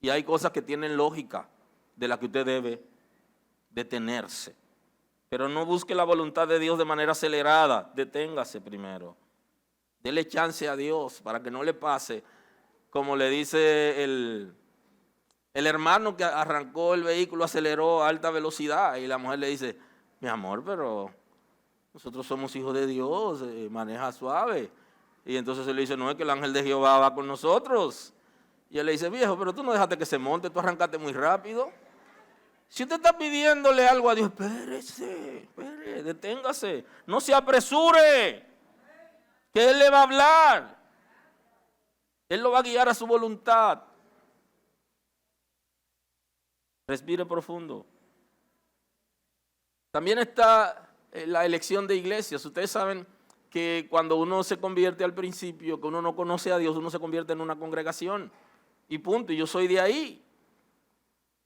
Y hay cosas que tienen lógica de las que usted debe detenerse. Pero no busque la voluntad de Dios de manera acelerada, deténgase primero. Dele chance a Dios para que no le pase como le dice el hermano que arrancó el vehículo, aceleró a alta velocidad y la mujer le dice, mi amor, pero nosotros somos hijos de Dios, maneja suave. Y entonces él le dice, no, es que el ángel de Jehová va con nosotros. Y él le dice, viejo, pero tú no dejaste que se monte, tú arrancaste muy rápido. Si usted está pidiéndole algo a Dios, espérese, deténgase, no se apresure, que Él le va a hablar. Él lo va a guiar a su voluntad. Respire profundo. También está la elección de iglesias. Ustedes saben que cuando uno se convierte al principio, que uno no conoce a Dios, uno se convierte en una congregación. Y punto, y yo soy de ahí.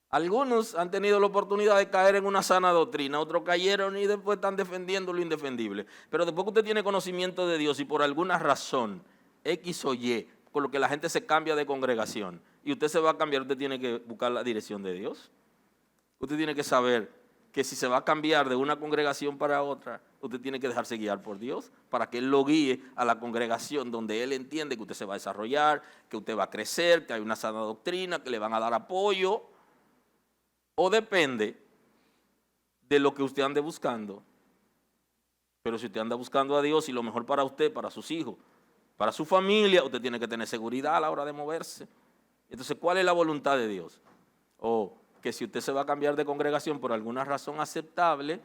Algunos han tenido la oportunidad de caer en una sana doctrina, otros cayeron y después están defendiendo lo indefendible. Pero después que usted tiene conocimiento de Dios y por alguna razón, X o Y, con lo que la gente se cambia de congregación y usted se va a cambiar, usted tiene que buscar la dirección de Dios. Usted tiene que saber que si se va a cambiar de una congregación para otra, usted tiene que dejarse guiar por Dios para que Él lo guíe a la congregación donde Él entiende que usted se va a desarrollar, que usted va a crecer, que hay una sana doctrina, que le van a dar apoyo. O depende de lo que usted ande buscando. Pero si usted anda buscando a Dios y lo mejor para usted, para sus hijos, para su familia, usted tiene que tener seguridad a la hora de moverse. Entonces, ¿cuál es la voluntad de Dios? O que si usted se va a cambiar de congregación por alguna razón aceptable,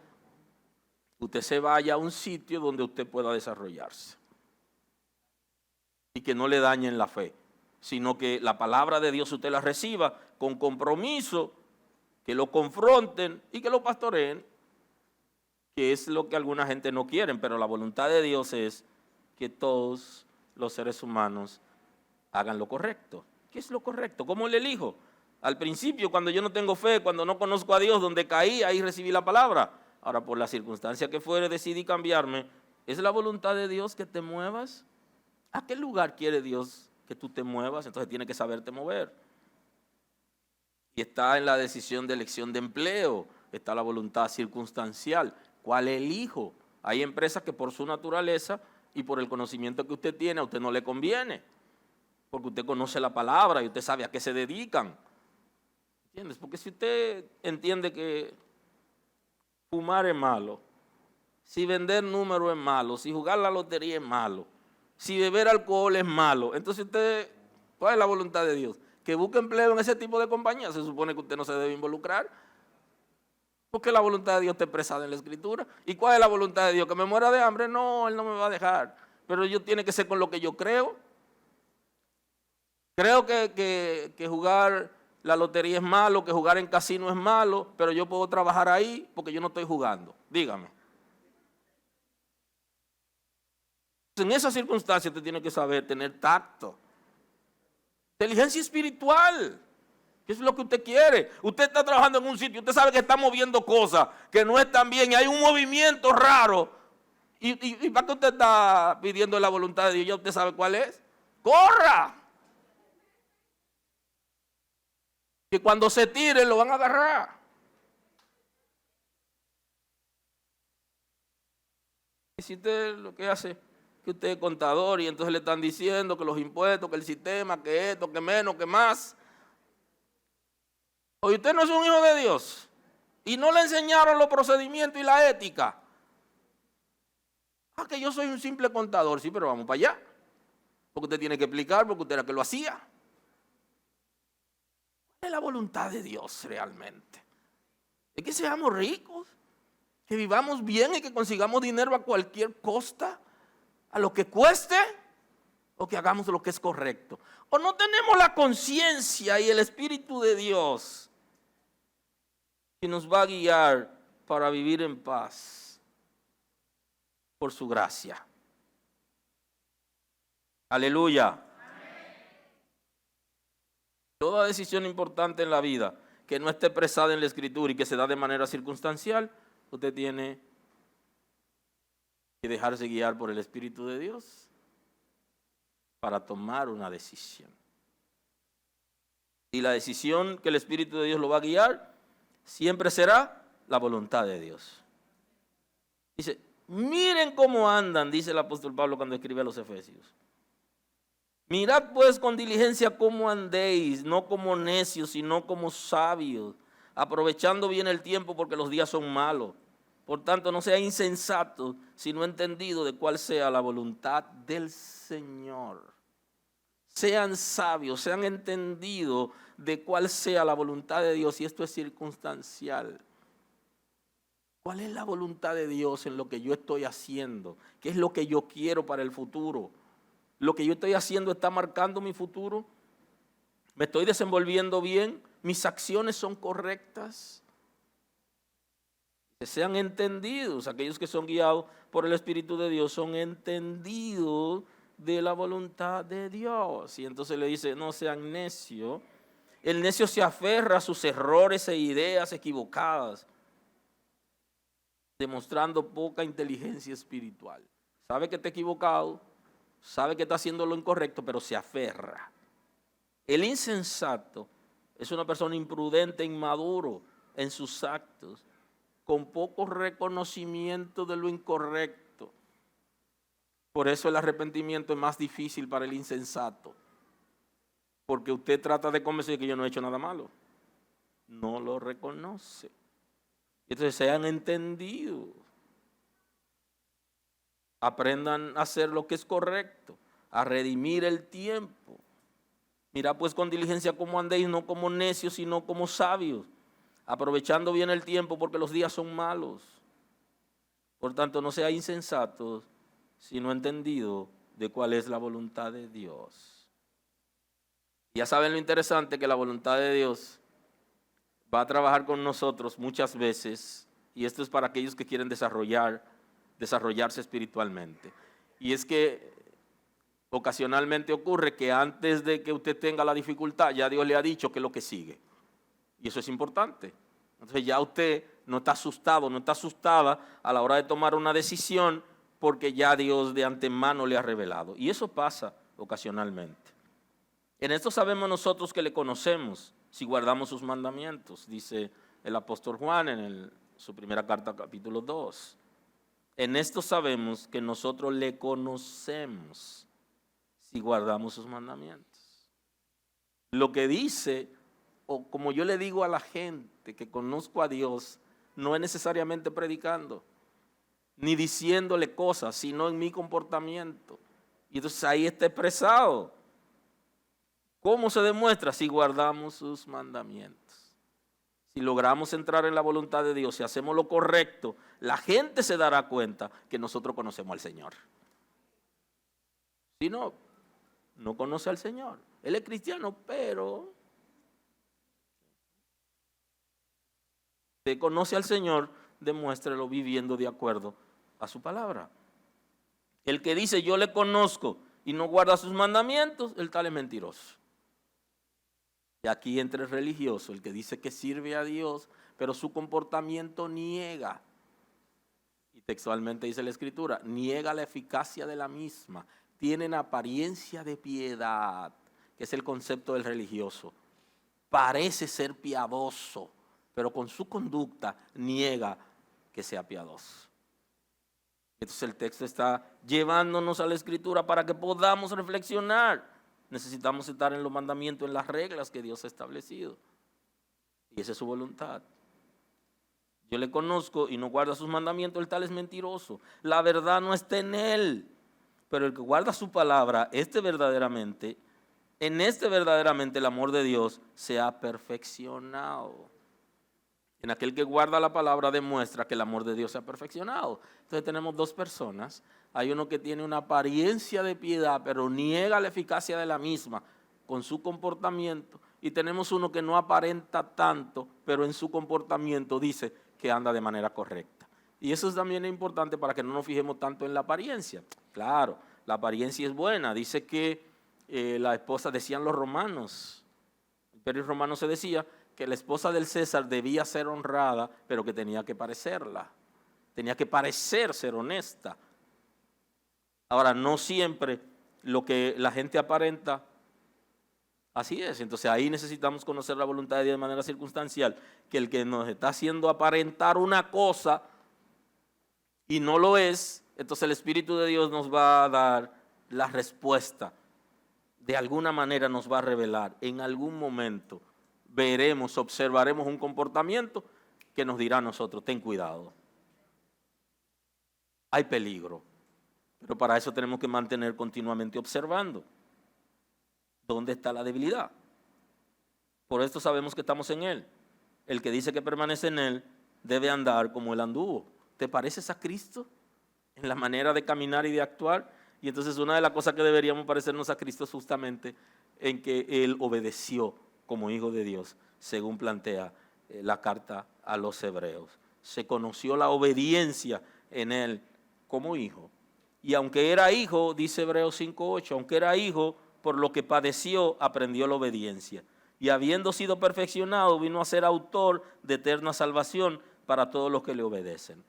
usted se vaya a un sitio donde usted pueda desarrollarse. Y que no le dañen la fe, sino que la palabra de Dios usted la reciba con compromiso, que lo confronten y que lo pastoreen, que es lo que alguna gente no quiere, pero la voluntad de Dios es que todos los seres humanos hagan lo correcto. ¿Qué es lo correcto? ¿Cómo le elijo? Al principio, cuando yo no tengo fe, cuando no conozco a Dios, donde caí, ahí recibí la palabra. Ahora, por la circunstancia que fuere, decidí cambiarme. ¿Es la voluntad de Dios que te muevas? ¿A qué lugar quiere Dios que tú te muevas? Entonces tienes que saberte mover. Y está en la decisión de elección de empleo, está la voluntad circunstancial. ¿Cuál elijo? Hay empresas que por su naturaleza y por el conocimiento que usted tiene, a usted no le conviene, porque usted conoce la palabra y usted sabe a qué se dedican. ¿Entiendes? Porque si usted entiende que fumar es malo, si vender números es malo, si jugar la lotería es malo, si beber alcohol es malo, entonces usted, ¿cuál es la voluntad de Dios? Que busque empleo en ese tipo de compañías. Se supone que usted no se debe involucrar, porque la voluntad de Dios está expresada en la Escritura. ¿Y cuál es la voluntad de Dios? ¿Que me muera de hambre? No, Él no me va a dejar, pero yo tiene que ser con lo que yo creo. Creo que jugar la lotería es malo, que jugar en casino es malo, pero yo puedo trabajar ahí porque yo no estoy jugando. Dígame. En esas circunstancias usted tiene que saber tener tacto. Inteligencia espiritual, ¿qué es lo que usted quiere? Usted está trabajando en un sitio, usted sabe que está moviendo cosas que no están bien y hay un movimiento raro. ¿Y para qué usted está pidiendo la voluntad de Dios? Ya usted sabe cuál es. ¡Corra! Que cuando se tire lo van a agarrar. Y si usted lo que hace, que usted es contador y entonces le están diciendo que los impuestos, que el sistema, que esto, que menos, que más. O usted no es un hijo de Dios y no le enseñaron los procedimientos y la ética. Que yo soy un simple contador, sí, pero vamos para allá. Porque usted tiene que explicar, porque usted era que lo hacía. ¿Cuál es la voluntad de Dios realmente? Es que seamos ricos, que vivamos bien y que consigamos dinero a cualquier costa, a lo que cueste, o que hagamos lo que es correcto. O no tenemos la conciencia y el Espíritu de Dios que nos va a guiar para vivir en paz por su gracia. Aleluya. Amén. Toda decisión importante en la vida que no esté expresada en la Escritura y que se da de manera circunstancial, usted tiene que dejarse guiar por el Espíritu de Dios para tomar una decisión. Y la decisión que el Espíritu de Dios lo va a guiar siempre será la voluntad de Dios. Dice, miren cómo andan, dice el apóstol Pablo cuando escribe a los Efesios. Mirad pues con diligencia cómo andéis, no como necios, sino como sabios, aprovechando bien el tiempo porque los días son malos. Por tanto, no sea insensato, sino entendido de cuál sea la voluntad del Señor. Sean sabios, sean entendidos de cuál sea la voluntad de Dios, y esto es circunstancial. ¿Cuál es la voluntad de Dios en lo que yo estoy haciendo? ¿Qué es lo que yo quiero para el futuro? ¿Lo que yo estoy haciendo está marcando mi futuro? ¿Me estoy desenvolviendo bien? ¿Mis acciones son correctas? Que sean entendidos, aquellos que son guiados por el Espíritu de Dios son entendidos de la voluntad de Dios. Y entonces le dice, no sean necios. El necio se aferra a sus errores e ideas equivocadas, demostrando poca inteligencia espiritual. Sabe que está equivocado, sabe que está haciendo lo incorrecto, pero se aferra. El insensato es una persona imprudente, inmaduro en sus actos, con poco reconocimiento de lo incorrecto. Por eso el arrepentimiento es más difícil para el insensato, porque usted trata de convencer que yo no he hecho nada malo. No lo reconoce. Entonces sean entendidos. Aprendan a hacer lo que es correcto, a redimir el tiempo. Mirad pues con diligencia cómo andéis, no como necios, sino como sabios, aprovechando bien el tiempo porque los días son malos. Por tanto, no sean insensatos, sino entendidos de cuál es la voluntad de Dios. Ya saben lo interesante, que la voluntad de Dios va a trabajar con nosotros muchas veces, y esto es para aquellos que quieren desarrollarse espiritualmente. Y es que ocasionalmente ocurre que antes de que usted tenga la dificultad, ya Dios le ha dicho qué es lo que sigue. Y eso es importante. Entonces ya usted no está asustado, no está asustada a la hora de tomar una decisión, porque ya Dios de antemano le ha revelado. Y eso pasa ocasionalmente. En esto sabemos nosotros que le conocemos si guardamos sus mandamientos, dice el apóstol Juan en su primera carta, capítulo 2. En esto sabemos que nosotros le conocemos si guardamos sus mandamientos. Lo que dice, o como yo le digo a la gente que conozco a Dios, no es necesariamente predicando, ni diciéndole cosas, sino en mi comportamiento. Y entonces ahí está expresado. ¿Cómo se demuestra? Si guardamos sus mandamientos. Si logramos entrar en la voluntad de Dios, si hacemos lo correcto, la gente se dará cuenta que nosotros conocemos al Señor. Si no, no conoce al Señor. Él es cristiano, pero usted conoce al Señor, demuéstrelo viviendo de acuerdo a su palabra. El que dice yo le conozco y no guarda sus mandamientos, el tal es mentiroso. Y aquí entra el religioso, el que dice que sirve a Dios, pero su comportamiento niega. Y textualmente dice la Escritura, niega la eficacia de la misma. Tienen apariencia de piedad, que es el concepto del religioso. Parece ser piadoso, pero con su conducta niega que sea piadoso. Entonces el texto está llevándonos a la Escritura para que podamos reflexionar. Necesitamos estar en los mandamientos, en las reglas que Dios ha establecido. Y esa es su voluntad. Yo le conozco y no guarda sus mandamientos, el tal es mentiroso. La verdad no está en él. Pero el que guarda su palabra, verdaderamente el amor de Dios se ha perfeccionado. En aquel que guarda la palabra demuestra que el amor de Dios se ha perfeccionado. Entonces tenemos dos personas. Hay uno que tiene una apariencia de piedad, pero niega la eficacia de la misma con su comportamiento. Y tenemos uno que no aparenta tanto, pero en su comportamiento dice que anda de manera correcta. Y eso también es importante para que no nos fijemos tanto en la apariencia. Claro, la apariencia es buena. Dice que la esposa, decían los romanos, el Imperio Romano se decía que la esposa del César debía ser honrada, pero que tenía que parecerla. Tenía que parecer ser honesta. Ahora, no siempre lo que la gente aparenta, así es. Entonces ahí necesitamos conocer la voluntad de Dios de manera circunstancial, que el que nos está haciendo aparentar una cosa y no lo es, entonces el Espíritu de Dios nos va a dar la respuesta. De alguna manera nos va a revelar, en algún momento veremos, observaremos un comportamiento que nos dirá a nosotros, ten cuidado, hay peligro. Pero para eso tenemos que mantener continuamente observando dónde está la debilidad. Por esto sabemos que estamos en Él. El que dice que permanece en Él debe andar como Él anduvo. ¿Te pareces a Cristo en la manera de caminar y de actuar? Y entonces una de las cosas que deberíamos parecernos a Cristo es justamente en que Él obedeció como hijo de Dios, según plantea la carta a los hebreos. Se conoció la obediencia en Él como hijo. Y aunque era hijo, dice Hebreos 5:8, aunque era hijo, por lo que padeció, aprendió la obediencia. Y habiendo sido perfeccionado, vino a ser autor de eterna salvación para todos los que le obedecen.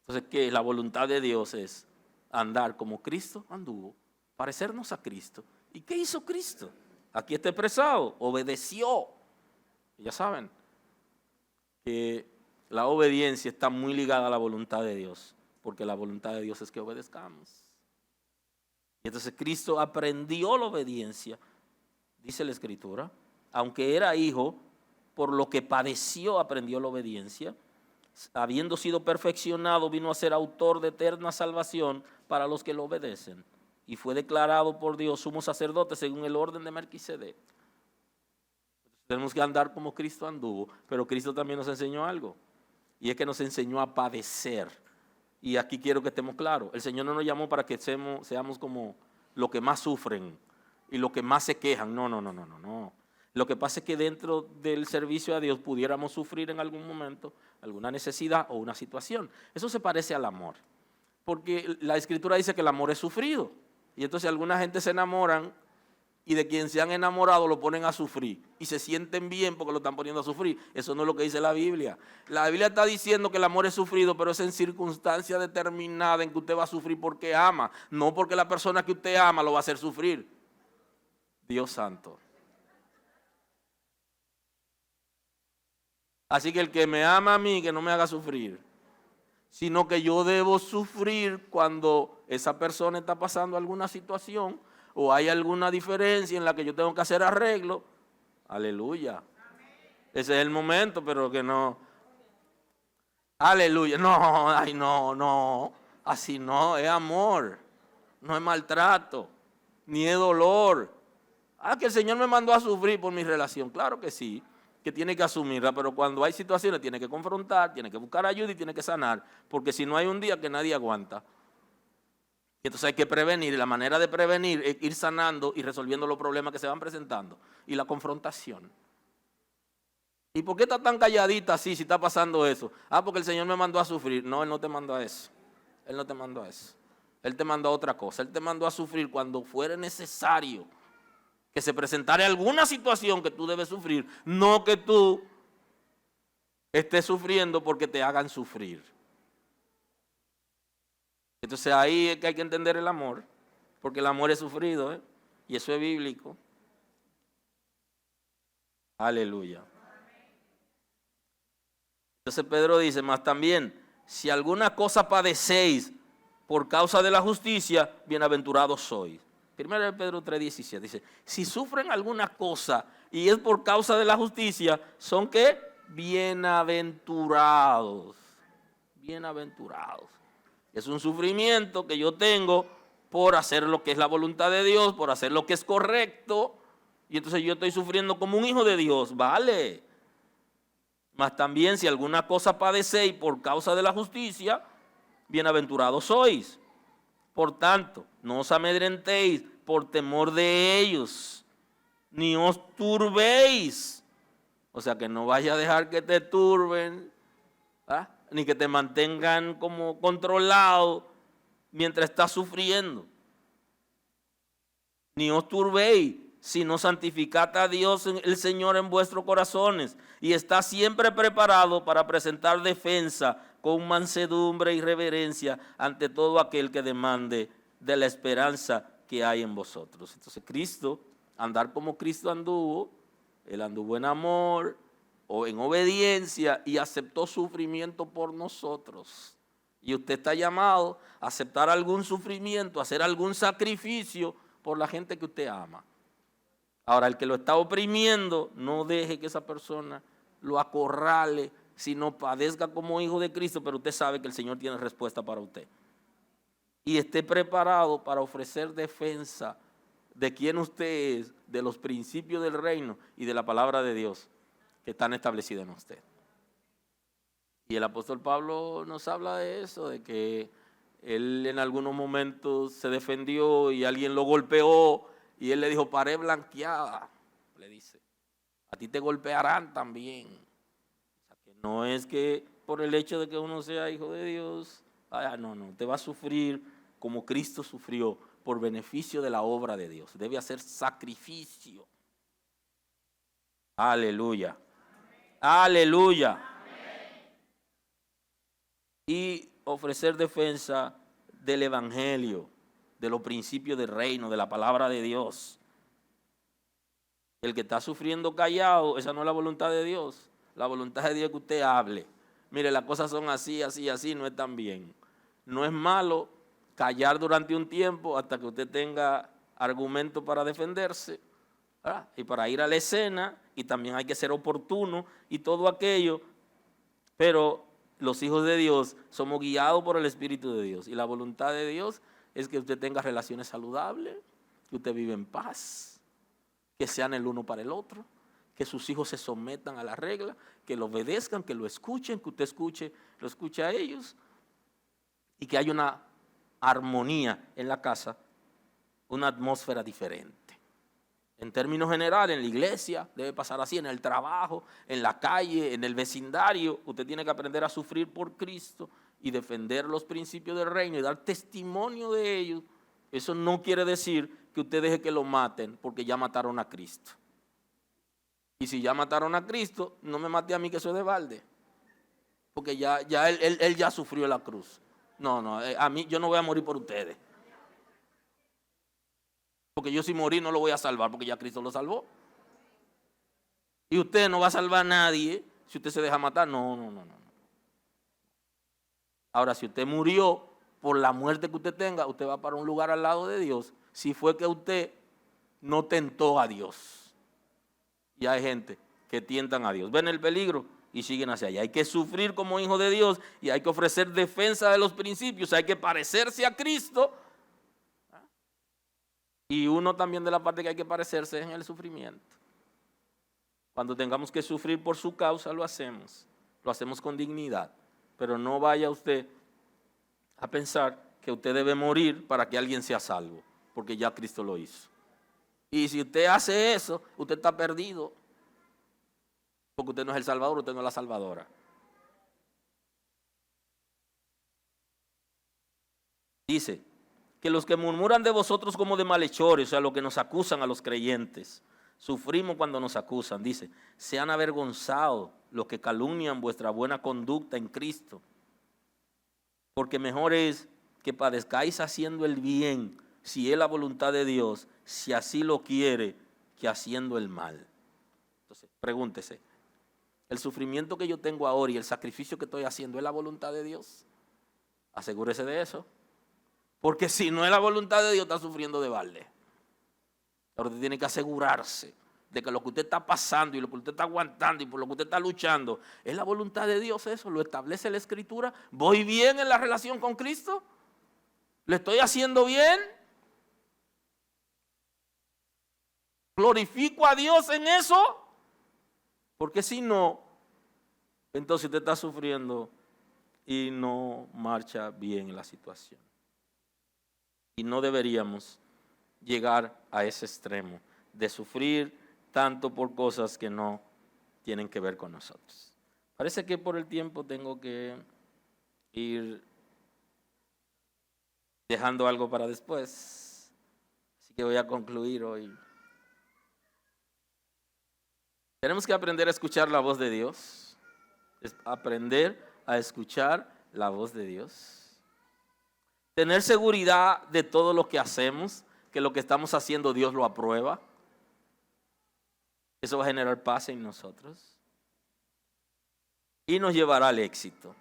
Entonces, ¿qué? La voluntad de Dios es andar como Cristo anduvo, parecernos a Cristo. ¿Y qué hizo Cristo? Aquí está expresado, obedeció. Ya saben que la obediencia está muy ligada a la voluntad de Dios, porque la voluntad de Dios es que obedezcamos. Y entonces Cristo aprendió la obediencia, dice la Escritura, aunque era hijo, por lo que padeció aprendió la obediencia. Habiendo sido perfeccionado, vino a ser autor de eterna salvación para los que lo obedecen. Y fue declarado por Dios sumo sacerdote según el orden de Melquisedec. Tenemos que andar como Cristo anduvo, pero Cristo también nos enseñó algo. Y es que nos enseñó a padecer. Y aquí quiero que estemos claros. El Señor no nos llamó para que seamos como los que más sufren y los que más se quejan. No. Lo que pasa es que dentro del servicio a Dios pudiéramos sufrir en algún momento alguna necesidad o una situación. Eso se parece al amor, porque la Escritura dice que el amor es sufrido. Y entonces alguna gente se enamoran y de quien se han enamorado lo ponen a sufrir y se sienten bien porque lo están poniendo a sufrir. Eso no es lo que dice la Biblia. La Biblia está diciendo que el amor es sufrido, pero es en circunstancia determinada en que usted va a sufrir porque ama, no porque la persona que usted ama lo va a hacer sufrir. Dios santo. Así que el que me ama a mí, que no me haga sufrir, sino que yo debo sufrir cuando esa persona está pasando alguna situación o hay alguna diferencia en la que yo tengo que hacer arreglo. Aleluya. Ese es el momento, pero que no. Aleluya. No. Así no, es amor. No es maltrato, ni es dolor. Que el Señor me mandó a sufrir por mi relación. Claro que sí, que tiene que asumirla, pero cuando hay situaciones tiene que confrontar, tiene que buscar ayuda y tiene que sanar, porque si no hay un día que nadie aguanta. Y entonces hay que prevenir, y la manera de prevenir es ir sanando y resolviendo los problemas que se van presentando, y la confrontación. ¿Y por qué está tan calladita así si está pasando eso? Porque el Señor me mandó a sufrir. No, Él no te mandó a eso. Él no te mandó a eso. Él te mandó a otra cosa. Él te mandó a sufrir cuando fuera necesario que se presentara alguna situación que tú debes sufrir, no que tú estés sufriendo porque te hagan sufrir. Entonces ahí es que hay que entender el amor, porque el amor es sufrido, y eso es bíblico. Aleluya. Entonces Pedro dice, más también, si alguna cosa padecéis por causa de la justicia, bienaventurados sois. 1 Pedro 3:17 dice, si sufren alguna cosa y es por causa de la justicia, ¿son qué? Bienaventurados. Bienaventurados. Es un sufrimiento que yo tengo por hacer lo que es la voluntad de Dios, por hacer lo que es correcto, y entonces yo estoy sufriendo como un hijo de Dios, vale. Mas también si alguna cosa padecéis por causa de la justicia, bienaventurados sois. Por tanto, no os amedrentéis por temor de ellos, ni os turbéis. O sea, que no vaya a dejar que te turben, ¿ah? Ni que te mantengan como controlado mientras estás sufriendo. Ni os turbéis, sino santificad a Dios el Señor en vuestros corazones, y está siempre preparado para presentar defensa con mansedumbre y reverencia ante todo aquel que demande de la esperanza que hay en vosotros. Entonces Cristo, andar como Cristo anduvo, Él anduvo en amor o en obediencia y aceptó sufrimiento por nosotros. Y usted está llamado a aceptar algún sufrimiento, a hacer algún sacrificio por la gente que usted ama. Ahora, el que lo está oprimiendo, no deje que esa persona lo acorrale, sino padezca como hijo de Cristo, pero usted sabe que el Señor tiene respuesta para usted. Y esté preparado para ofrecer defensa de quién usted es, de los principios del reino y de la palabra de Dios que están establecidas en usted. Y el apóstol Pablo nos habla de eso, de que él en algunos momentos se defendió y alguien lo golpeó y él le dijo, pared blanqueada, le dice, a ti te golpearán también. O sea, que no es que por el hecho de que uno sea hijo de Dios, no, te va a sufrir como Cristo sufrió por beneficio de la obra de Dios. Debe hacer sacrificio. Aleluya. Aleluya. Y ofrecer defensa del evangelio, de los principios del reino, de la palabra de Dios. El que está sufriendo callado, esa no es la voluntad de Dios. La voluntad de Dios es que usted hable. Mire, las cosas son así, así, así, no están bien. No es malo callar durante un tiempo hasta que usted tenga argumento para defenderse, ¿verdad? Y para ir a la escena, y también hay que ser oportuno y todo aquello, pero los hijos de Dios somos guiados por el Espíritu de Dios, y la voluntad de Dios es que usted tenga relaciones saludables, que usted vive en paz, que sean el uno para el otro, que sus hijos se sometan a la regla, que lo obedezcan, que lo escuchen, que usted lo escuche a ellos, y que haya una armonía en la casa, una atmósfera diferente. En términos generales, en la iglesia debe pasar así, en el trabajo, en la calle, en el vecindario. Usted tiene que aprender a sufrir por Cristo y defender los principios del reino y dar testimonio de ellos. Eso no quiere decir que usted deje que lo maten porque ya mataron a Cristo. Y si ya mataron a Cristo, no me mate a mí que soy de balde, porque él ya sufrió la cruz. No, a mí yo no voy a morir por ustedes. Porque yo si morir no lo voy a salvar, porque ya Cristo lo salvó. Y usted no va a salvar a nadie si usted se deja matar. No. Ahora, si usted murió por la muerte que usted tenga, usted va para un lugar al lado de Dios, si fue que usted no tentó a Dios. Y hay gente que tientan a Dios. Ven el peligro y siguen hacia allá. Hay que sufrir como hijo de Dios y hay que ofrecer defensa de los principios. Hay que parecerse a Cristo. Y uno también de la parte que hay que parecerse es en el sufrimiento. Cuando tengamos que sufrir por su causa, lo hacemos. Lo hacemos con dignidad. Pero no vaya usted a pensar que usted debe morir para que alguien sea salvo, porque ya Cristo lo hizo. Y si usted hace eso, usted está perdido, porque usted no es el Salvador, usted no es la Salvadora. Dice que los que murmuran de vosotros como de malhechores, o sea, los que nos acusan a los creyentes, sufrimos cuando nos acusan. Dice, sean avergonzados los que calumnian vuestra buena conducta en Cristo, porque mejor es que padezcáis haciendo el bien, si es la voluntad de Dios, si así lo quiere, que haciendo el mal. Entonces, pregúntese, ¿el sufrimiento que yo tengo ahora y el sacrificio que estoy haciendo es la voluntad de Dios? Asegúrese de eso. Porque si no es la voluntad de Dios, está sufriendo de balde. Ahora usted tiene que asegurarse de que lo que usted está pasando y lo que usted está aguantando y por lo que usted está luchando, es la voluntad de Dios. Eso lo establece la Escritura. ¿Voy bien en la relación con Cristo? ¿Le estoy haciendo bien? ¿Glorifico a Dios en eso? Porque si no, entonces usted está sufriendo y no marcha bien en la situación. Y no deberíamos llegar a ese extremo de sufrir tanto por cosas que no tienen que ver con nosotros. Parece que por el tiempo tengo que ir dejando algo para después. Así que voy a concluir hoy. Tenemos que aprender a escuchar la voz de Dios. Aprender a escuchar la voz de Dios. Tener seguridad de todo lo que hacemos, que lo que estamos haciendo Dios lo aprueba. Eso va a generar paz en nosotros. Y nos llevará al éxito.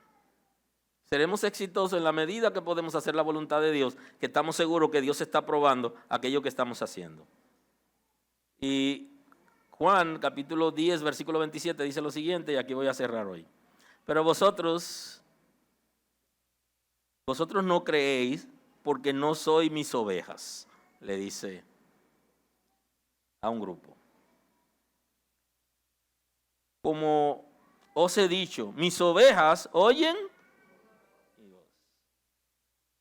Seremos exitosos en la medida que podemos hacer la voluntad de Dios, que estamos seguros que Dios está aprobando aquello que estamos haciendo. Y Juan capítulo 10, versículo 27 dice lo siguiente, y aquí voy a cerrar hoy. Pero vosotros no creéis porque no sois mis ovejas, le dice a un grupo. Como os he dicho, mis ovejas oyen mi voz.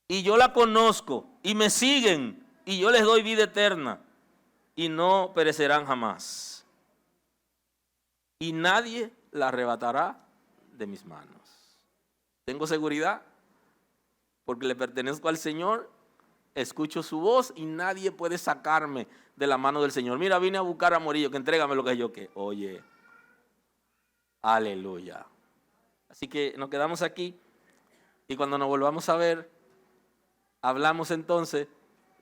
Y yo la conozco y me siguen y yo les doy vida eterna y no perecerán jamás. Y nadie la arrebatará de mis manos. Tengo seguridad porque le pertenezco al Señor, escucho su voz y nadie puede sacarme de la mano del Señor. Mira, vine a buscar a Morillo, que entrégame lo que yo que. Oye, aleluya. Así que nos quedamos aquí y cuando nos volvamos a ver, hablamos entonces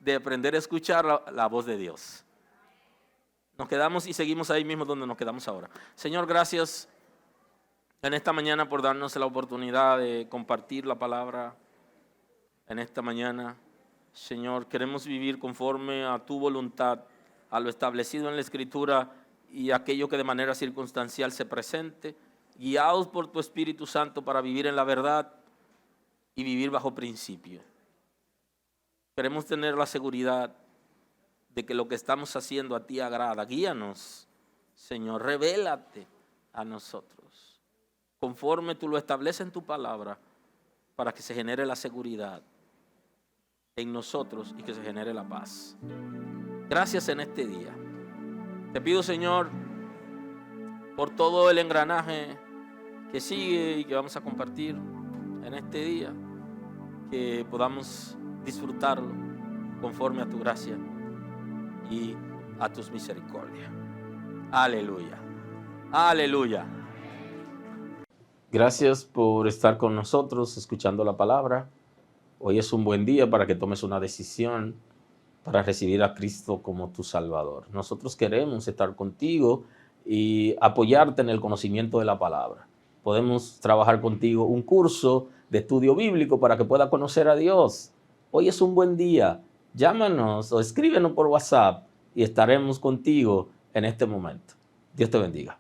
de aprender a escuchar la voz de Dios. Nos quedamos y seguimos ahí mismo donde nos quedamos ahora. Señor, gracias en esta mañana por darnos la oportunidad de compartir la palabra. En esta mañana, Señor, queremos vivir conforme a tu voluntad, a lo establecido en la Escritura y aquello que de manera circunstancial se presente, guiados por tu Espíritu Santo para vivir en la verdad y vivir bajo principio. Queremos tener la seguridad de que lo que estamos haciendo a ti agrada. Guíanos, Señor, revélate a nosotros, conforme tú lo estableces en tu palabra, para que se genere la seguridad en nosotros y que se genere la paz. Gracias en este día. Te pido, Señor, por todo el engranaje que sigue y que vamos a compartir en este día, que podamos disfrutarlo conforme a tu gracia y a tus misericordias. Aleluya. Aleluya. Gracias por estar con nosotros escuchando la palabra. Hoy es un buen día para que tomes una decisión para recibir a Cristo como tu Salvador. Nosotros queremos estar contigo y apoyarte en el conocimiento de la palabra. Podemos trabajar contigo un curso de estudio bíblico para que puedas conocer a Dios. Hoy es un buen día. Llámanos o escríbenos por WhatsApp y estaremos contigo en este momento. Dios te bendiga.